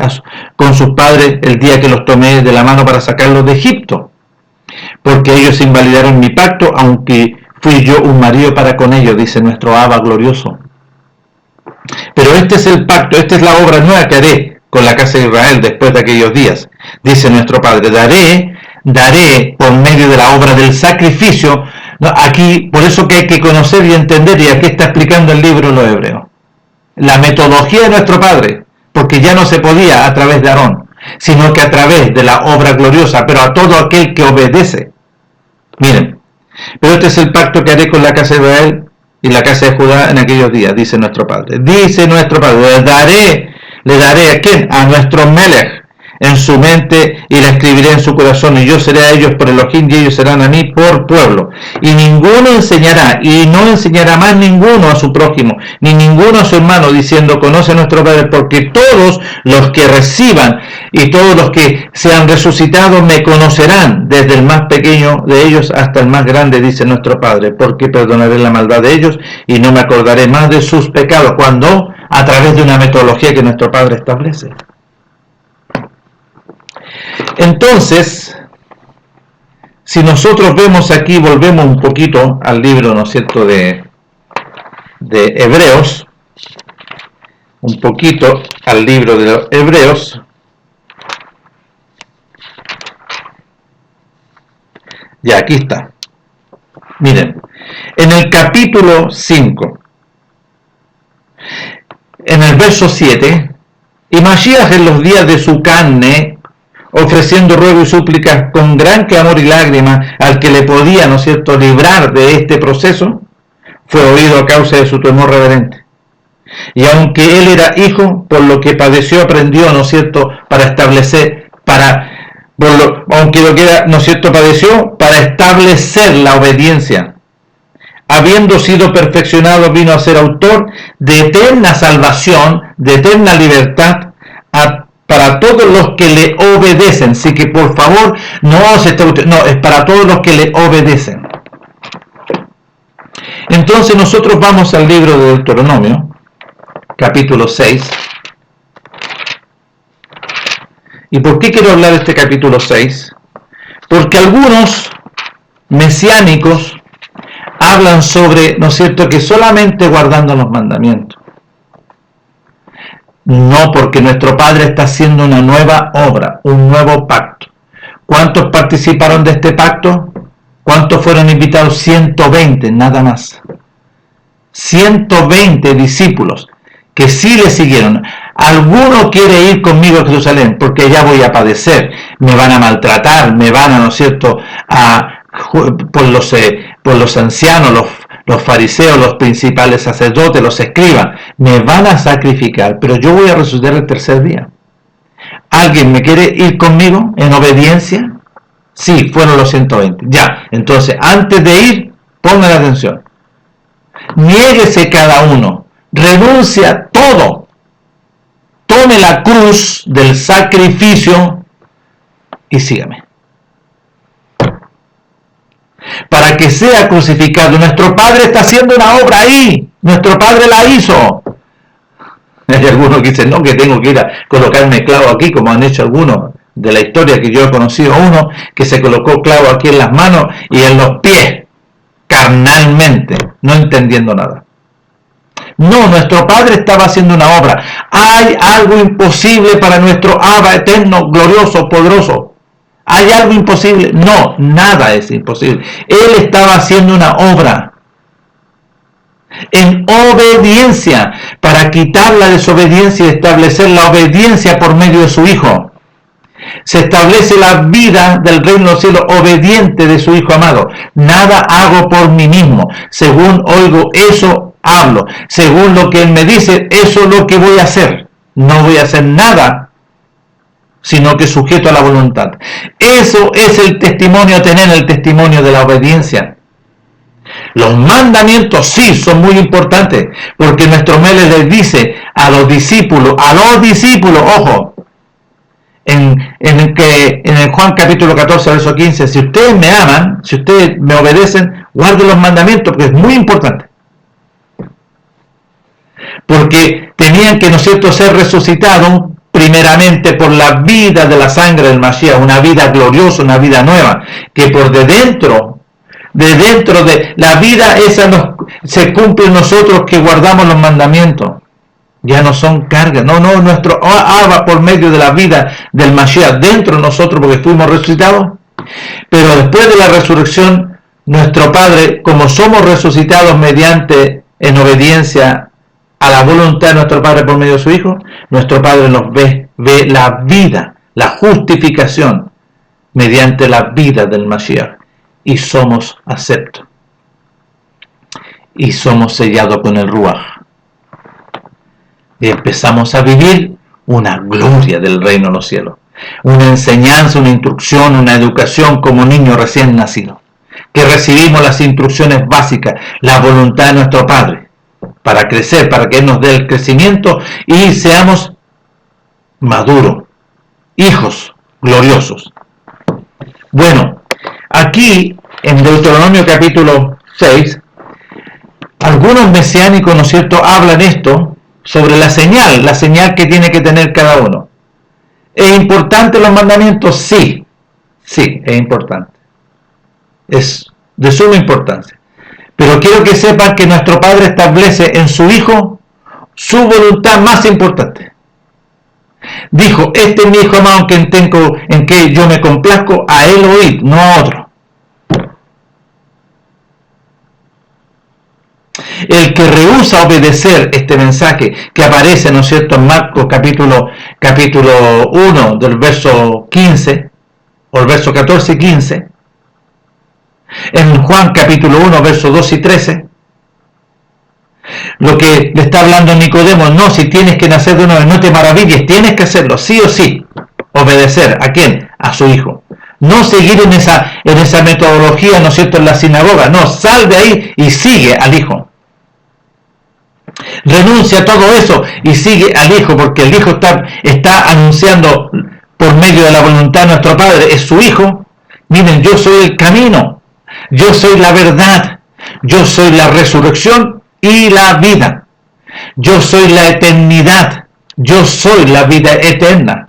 con sus padres el día que los tomé de la mano para sacarlos de Egipto, porque ellos invalidaron mi pacto, aunque fui yo un marido para con ellos, dice nuestro Abba glorioso. Pero este es el pacto, esta es la obra nueva que haré con la casa de Israel después de aquellos días, dice nuestro Padre. Daré por medio de la obra del sacrificio, aquí, por eso que hay que conocer y entender, y aquí está explicando el libro de los Hebreos, la metodología de nuestro Padre, porque ya no se podía a través de Aarón, sino que a través de la obra gloriosa, pero a todo aquel que obedece. Miren, pero este es el pacto que haré con la casa de Israel y la casa de Judá en aquellos días, dice nuestro Padre. Dice nuestro Padre, le daré ¿a quién? A nuestro Melech en su mente y la escribiré en su corazón, y yo seré a ellos por Elohim y ellos serán a mí por pueblo. Y ninguno enseñará, y no enseñará más ninguno a su prójimo, ni ninguno a su hermano, diciendo, conoce a nuestro Padre, porque todos los que reciban y todos los que sean resucitados me conocerán, desde el más pequeño de ellos hasta el más grande, dice nuestro Padre, porque perdonaré la maldad de ellos y no me acordaré más de sus pecados, cuando a través de una metodología que nuestro Padre establece. Entonces, si nosotros vemos aquí, volvemos un poquito al libro, ¿no es cierto?, de Hebreos, un poquito al libro de los Hebreos, ya aquí está. Miren, en el capítulo 5, en el verso 7, y Mashiach en los días de su carne, ofreciendo ruego y súplicas con gran clamor y lágrimas al que le podía, ¿no es cierto?, librar de este proceso, fue oído a causa de su temor reverente. Y aunque él era hijo, por lo que padeció, aprendió, ¿no es cierto?, para establecer, aunque lo que era, ¿no es cierto?, padeció, para establecer la obediencia. Habiendo sido perfeccionado, vino a ser autor de eterna salvación, de eterna libertad, para todos los que le obedecen. Así que por favor, no, es para todos los que le obedecen. Entonces nosotros vamos al libro de Deuteronomio, capítulo 6. ¿Y por qué quiero hablar de este capítulo 6? Porque algunos mesiánicos hablan sobre, ¿no es cierto?, que solamente guardando los mandamientos. No, porque nuestro Padre está haciendo una nueva obra, un nuevo pacto. ¿Cuántos participaron de este pacto? ¿Cuántos fueron invitados? 120, nada más. 120 discípulos que sí le siguieron. Alguno quiere ir conmigo a Jerusalén porque allá voy a padecer, me van a maltratar, me van a, ¿no es cierto?, por los ancianos, los fariseos, los principales sacerdotes, los escribas, me van a sacrificar, pero yo voy a resucitar el tercer día. ¿Alguien me quiere ir conmigo en obediencia? Sí, fueron los 120. Ya, entonces, antes de ir, pongan atención. Niéguese cada uno, renuncia a todo. Tome la cruz del sacrificio y sígame. Para que sea crucificado. Nuestro Padre está haciendo una obra ahí. Nuestro Padre la hizo. Hay algunos que dicen, no, que tengo que ir a colocarme clavo aquí, como han hecho algunos de la historia que yo he conocido. Uno que se colocó clavo aquí en las manos y en los pies, carnalmente, no entendiendo nada. No, nuestro Padre estaba haciendo una obra. ¿Hay algo imposible para nuestro Abba eterno, glorioso, poderoso? ¿Hay algo imposible? No, nada es imposible. Él estaba haciendo una obra en obediencia para quitar la desobediencia y establecer la obediencia por medio de su Hijo. Se establece la vida del reino de los cielos obediente de su Hijo amado. Nada hago por mí mismo. Según oigo, eso hablo. Según lo que Él me dice, eso es lo que voy a hacer. No voy a hacer nada, sino que sujeto a la voluntad. Eso es el testimonio, tener el testimonio de la obediencia. Los mandamientos sí son muy importantes, porque nuestro Mele les dice a los discípulos, ojo, en el Juan capítulo 14, verso 15, si ustedes me aman, si ustedes me obedecen, guarden los mandamientos, porque es muy importante. Porque tenían que, ¿no es cierto?, ser resucitados primeramente por la vida de la sangre del Mashiach, una vida gloriosa, una vida nueva, que por de dentro de la vida esa se cumple en nosotros que guardamos los mandamientos. Ya no son cargas, no, nuestro Abba por medio de la vida del Mashiach dentro de nosotros porque fuimos resucitados, pero después de la resurrección, nuestro Padre, como somos resucitados mediante en obediencia a la voluntad de nuestro Padre por medio de su Hijo, nuestro Padre nos ve la vida, la justificación mediante la vida del Mashiach y somos aceptos y somos sellados con el Ruach. Y empezamos a vivir una gloria del reino de los cielos, una enseñanza, una instrucción, una educación como niño recién nacido, que recibimos las instrucciones básicas, la voluntad de nuestro Padre, para crecer, para que Él nos dé el crecimiento y seamos maduros, hijos gloriosos. Bueno, aquí en Deuteronomio capítulo 6, algunos mesiánicos, ¿no es cierto?, hablan esto sobre la señal que tiene que tener cada uno. ¿Es importante los mandamientos? Sí, es importante. Es de suma importancia. Pero quiero que sepan que nuestro Padre establece en su Hijo su voluntad más importante. Dijo, este es mi Hijo amado en que yo me complazco, a Él oíd, no a otro. El que rehúsa obedecer este mensaje que aparece, ¿no es cierto?, en Marcos capítulo 1 del verso 15, o el verso 14 y 15, en Juan capítulo 1, versos 2 y 13, lo que le está hablando Nicodemo, no, si tienes que nacer de nuevo, no te maravilles, tienes que hacerlo, sí o sí, obedecer, ¿a quién? A su Hijo. No seguir en esa metodología, ¿no es cierto?, en la sinagoga, no, sal de ahí y sigue al Hijo. Renuncia a todo eso y sigue al Hijo, porque el Hijo está anunciando por medio de la voluntad de nuestro Padre, es su Hijo. Miren, yo soy el camino, yo soy la verdad, yo soy la resurrección y la vida, yo soy la eternidad, yo soy la vida eterna,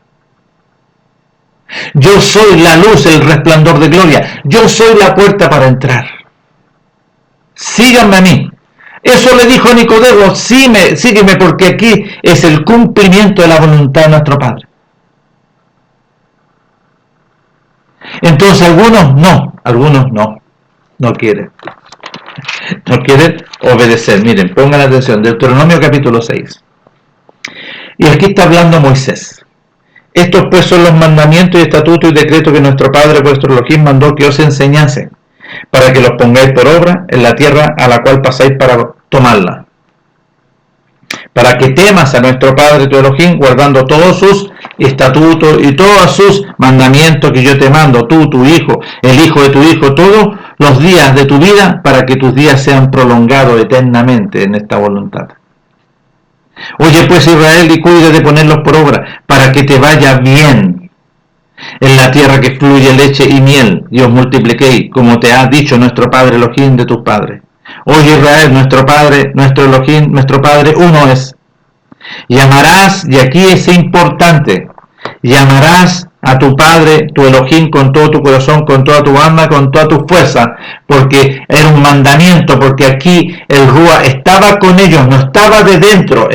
yo soy la luz, el resplandor de gloria, yo soy la puerta para entrar. Síganme a mí. Eso le dijo a Nicodemo, sígueme porque aquí es el cumplimiento de la voluntad de nuestro Padre. Entonces algunos no quieren. No quieren obedecer. Miren, pongan atención, Deuteronomio capítulo 6. Y aquí está hablando Moisés. Estos pues son los mandamientos y estatutos y decretos que nuestro Padre vuestro Elohim mandó que os enseñase, para que los pongáis por obra en la tierra a la cual pasáis para tomarla. Para que temas a nuestro Padre tu Elohim, guardando todos sus estatutos y todos sus mandamientos que yo te mando, tú, tu hijo, el hijo de tu hijo, todos los días de tu vida, para que tus días sean prolongados eternamente en esta voluntad. Oye pues Israel, y cuida de ponerlos por obra, para que te vaya bien en la tierra que fluye leche y miel, y os multipliquéis, como te ha dicho nuestro Padre Elohim de tus padres. Oye Israel, nuestro Padre, nuestro Elohim, nuestro Padre, uno es. Y amarás, y aquí es importante, y amarás a tu Padre, tu Elohim, con todo tu corazón, con toda tu alma, con toda tu fuerza, porque era un mandamiento, porque aquí el Rúa estaba con ellos, no estaba de dentro,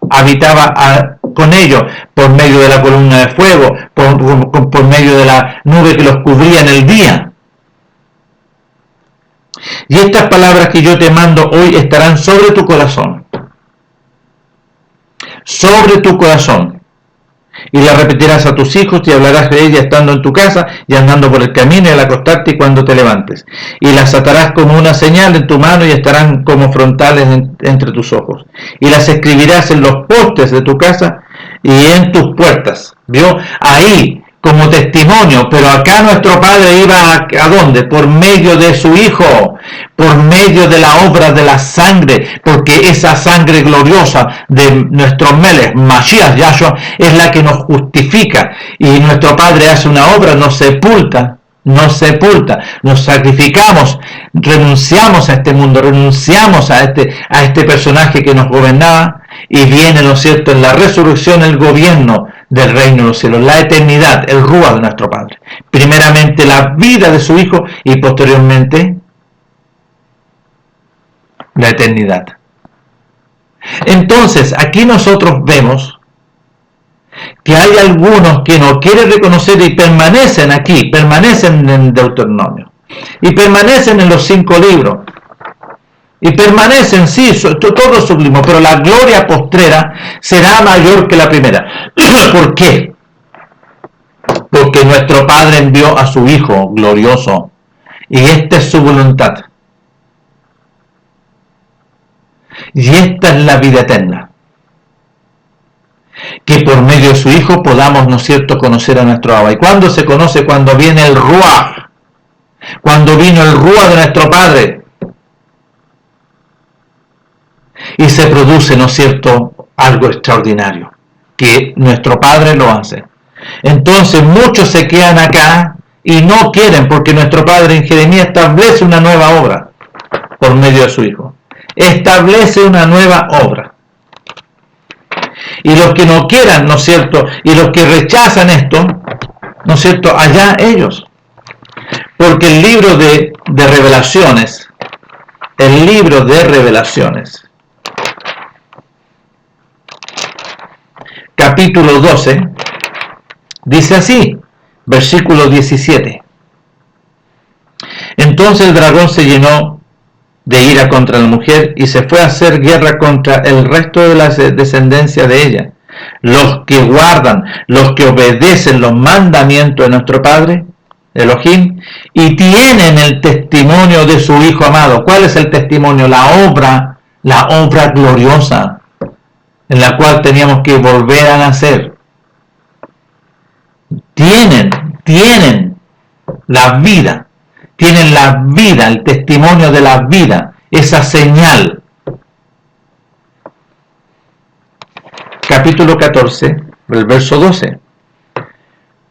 habitaba con ellos, por medio de la columna de fuego, por medio de la nube que los cubría en el día. Y estas palabras que yo te mando hoy estarán sobre tu corazón. Sobre tu corazón. Y las repetirás a tus hijos y hablarás de ellas estando en tu casa y andando por el camino y al acostarte y cuando te levantes. Y las atarás como una señal en tu mano y estarán como frontales entre tus ojos. Y las escribirás en los postes de tu casa y en tus puertas. ¿Vio? Ahí como testimonio, pero acá nuestro Padre iba ¿a dónde? Por medio de su Hijo, por medio de la obra de la sangre, porque esa sangre gloriosa de nuestro Melech, Mashiach, Yahshua, es la que nos justifica, y nuestro Padre hace una obra, nos sepulta, nos sacrificamos, renunciamos a este mundo, renunciamos a este personaje que nos gobernaba, y viene, ¿no es cierto?, en la resurrección el gobierno del reino de los cielos, la eternidad, el Rúa de nuestro Padre. Primeramente la vida de su Hijo y posteriormente la eternidad. Entonces, aquí nosotros vemos que hay algunos que no quieren reconocer y permanecen aquí, permanecen en Deuteronomio, y permanecen en los 5 libros, y permanecen, sí, todo sublimo, pero la gloria postrera será mayor que la primera. ¿Por qué? Porque nuestro Padre envió a su Hijo glorioso, y esta es su voluntad. Y esta es la vida eterna. Que por medio de su Hijo podamos, ¿no es cierto?, conocer a nuestro Abba. ¿Y cuándo se conoce? Cuando viene el Ruach. Cuando vino el Ruach de nuestro Padre. Y se produce, ¿no es cierto?, algo extraordinario, que nuestro Padre lo hace. Entonces muchos se quedan acá y no quieren, porque nuestro Padre en Jeremías establece una nueva obra por medio de su Hijo. Establece una nueva obra. Y los que no quieran, ¿no es cierto?, y los que rechazan esto, ¿no es cierto?, allá ellos. Porque el libro de Revelaciones, capítulo 12, dice así, versículo 17. Entonces el dragón se llenó de ira contra la mujer y se fue a hacer guerra contra el resto de la descendencia de ella, los que guardan, los que obedecen los mandamientos de nuestro Padre, Elohim, y tienen el testimonio de su Hijo amado. ¿Cuál es el testimonio? La obra gloriosa, en la cual teníamos que volver a nacer. Tienen la vida, el testimonio de la vida, esa señal. Capítulo 14, el verso 12.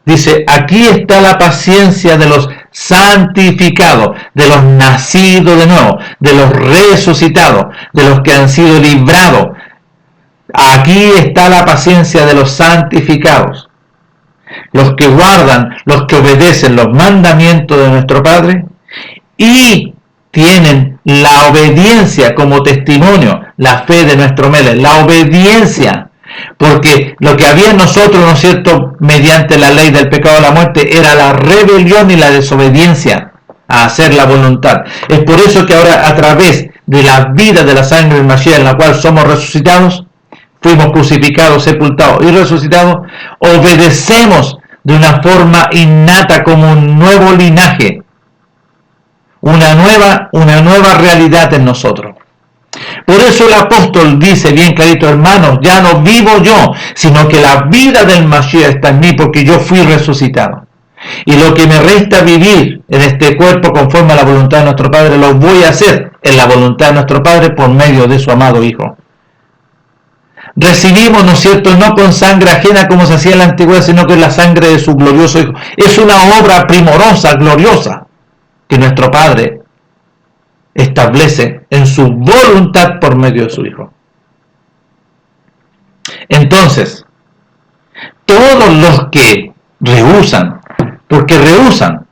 Dice, aquí está la paciencia de los santificados, de los nacidos de nuevo, de los resucitados, de los que han sido librados. Aquí está la paciencia de los santificados, los que guardan, los que obedecen los mandamientos de nuestro Padre y tienen la obediencia como testimonio, la fe de nuestro Melech, la obediencia. Porque lo que había en nosotros, ¿no es cierto?, mediante la ley del pecado de la muerte, era la rebelión y la desobediencia a hacer la voluntad. Es por eso que ahora, a través de la vida de la sangre del Mashiach, en la cual somos resucitados, fuimos crucificados, sepultados y resucitados, obedecemos de una forma innata como un nuevo linaje, una nueva realidad en nosotros. Por eso el apóstol dice bien clarito, hermanos, ya no vivo yo, sino que la vida del Mashiach está en mí, porque yo fui resucitado. Y lo que me resta vivir en este cuerpo conforme a la voluntad de nuestro Padre, lo voy a hacer en la voluntad de nuestro Padre por medio de su amado Hijo. Recibimos, ¿no es cierto?, no con sangre ajena como se hacía en la antigüedad, sino con la sangre de su glorioso Hijo. Es una obra primorosa, gloriosa, que nuestro Padre establece en su voluntad por medio de su Hijo. Entonces, todos los que rehúsan, porque rehusan,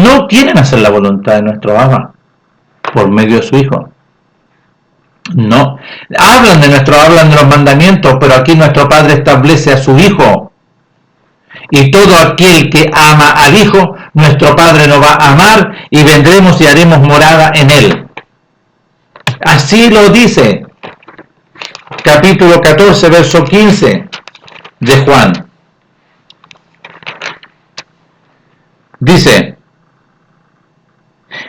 no quieren hacer la voluntad de nuestro Abba por medio de su Hijo. No, hablan de los mandamientos, pero aquí nuestro Padre establece a su Hijo. Y todo aquel que ama al Hijo, nuestro Padre nos va a amar y vendremos y haremos morada en Él. Así lo dice capítulo 14, verso 15 de Juan. Dice,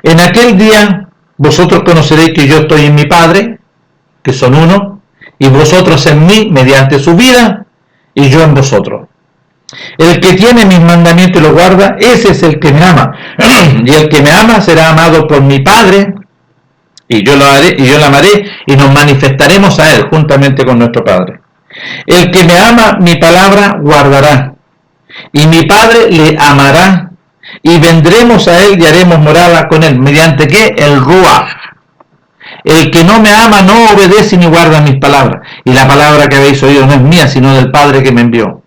en aquel día vosotros conoceréis que yo estoy en mi Padre, que son uno, y vosotros en mí mediante su vida, y yo en vosotros. El que tiene mis mandamientos y los guarda, ese es el que me ama. Y el que me ama será amado por mi Padre, y yo lo amaré, y nos manifestaremos a él juntamente con nuestro Padre. El que me ama, mi palabra guardará, y mi Padre le amará, y vendremos a él y haremos morada con él. ¿Mediante qué? El Ruach. El que no me ama no obedece ni guarda mis palabras. Y la palabra que habéis oído no es mía, sino del Padre que me envió.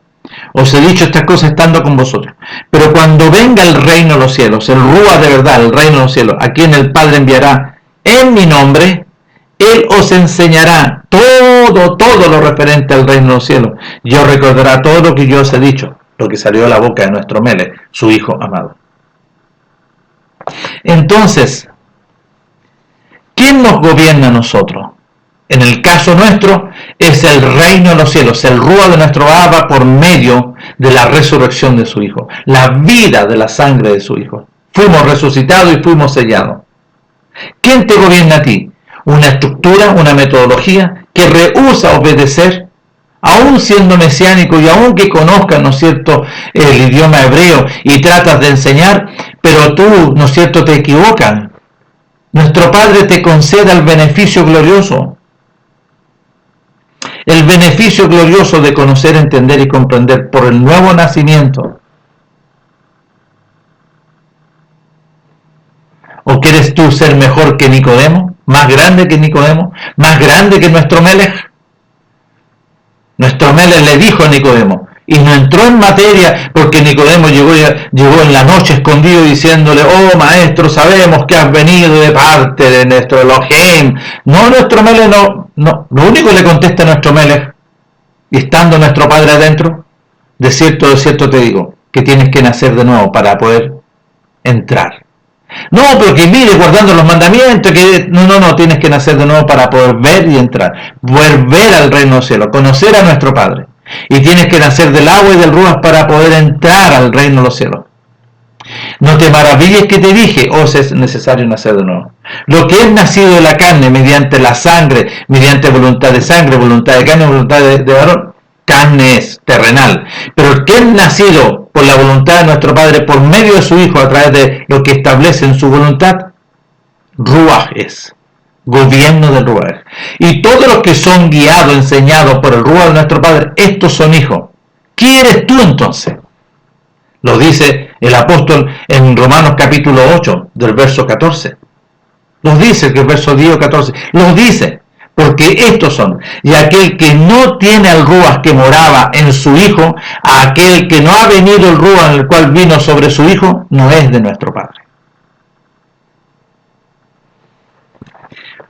Os he dicho estas cosas estando con vosotros. Pero cuando venga el reino de los cielos, el Ruach de verdad, el reino de los cielos, a quien el Padre enviará en mi nombre, Él os enseñará todo lo referente al reino de los cielos. Y os recordará todo lo que yo os he dicho, lo que salió de la boca de nuestro Melech, su Hijo amado. Entonces, ¿quién nos gobierna a nosotros? En el caso nuestro, es el reino de los cielos, el Ruach de nuestro Abba por medio de la resurrección de su Hijo, la vida de la sangre de su Hijo. Fuimos resucitados y fuimos sellados. ¿Quién te gobierna a ti? Una estructura, una metodología que rehúsa obedecer, aún siendo mesiánico y aún que conozcas, ¿no es cierto?, el idioma hebreo y tratas de enseñar, pero tú, ¿no es cierto?, te equivocas. Nuestro Padre te conceda el beneficio glorioso. El beneficio glorioso de conocer, entender y comprender por el nuevo nacimiento. ¿O quieres tú ser mejor que Nicodemo? ¿Más grande que Nicodemo? ¿Más grande que nuestro Melech? Nuestro Melech le dijo a Nicodemo, y no entró en materia porque Nicodemo llegó en la noche escondido diciéndole, oh maestro, sabemos que has venido de parte de nuestro Elohim. No, nuestro Melech no. Lo único que le contesta a nuestro Melech, y estando nuestro Padre adentro, de cierto te digo, que tienes que nacer de nuevo para poder entrar. No, pero que mire, guardando los mandamientos, que no, tienes que nacer de nuevo para poder ver y entrar, poder ver al reino del cielo, conocer a nuestro Padre. Y tienes que nacer del agua y del Ruach para poder entrar al reino de los cielos. No te maravilles que te dije, es necesario nacer de nuevo. Lo que es nacido de la carne mediante la sangre, mediante voluntad de sangre, voluntad de carne, voluntad de varón, carne es terrenal. Pero el que es nacido por la voluntad de nuestro Padre, por medio de su Hijo, a través de lo que establece en su voluntad, Ruach es. Gobierno del Ruach. Y todos los que son guiados, enseñados por el Ruach de nuestro Padre, estos son hijos. ¿Qué eres tú entonces? Lo dice el apóstol en Romanos capítulo 8, del verso 14. Los dice el verso 10 o 14. Los dice, porque estos son. Y aquel que no tiene al Ruach que moraba en su Hijo, a aquel que no ha venido el Ruach en el cual vino sobre su Hijo, no es de nuestro Padre.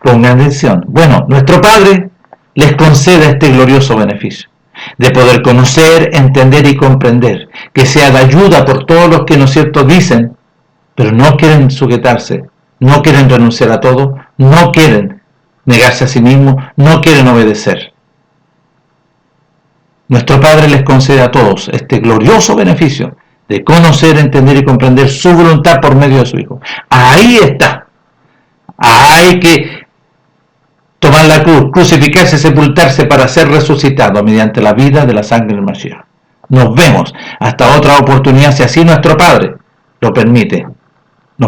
Pongan atención. Bueno, nuestro Padre les concede este glorioso beneficio de poder conocer, entender y comprender, que sea de ayuda por todos los que, ¿no es cierto?, dicen, pero no quieren sujetarse, no quieren renunciar a todo, no quieren negarse a sí mismos, no quieren obedecer. Nuestro Padre les concede a todos este glorioso beneficio de conocer, entender y comprender su voluntad por medio de su Hijo. Ahí está. Hay que tomar la cruz, crucificarse, sepultarse para ser resucitado mediante la vida de la sangre del Mashiach. Nos vemos hasta otra oportunidad, si así nuestro Padre lo permite.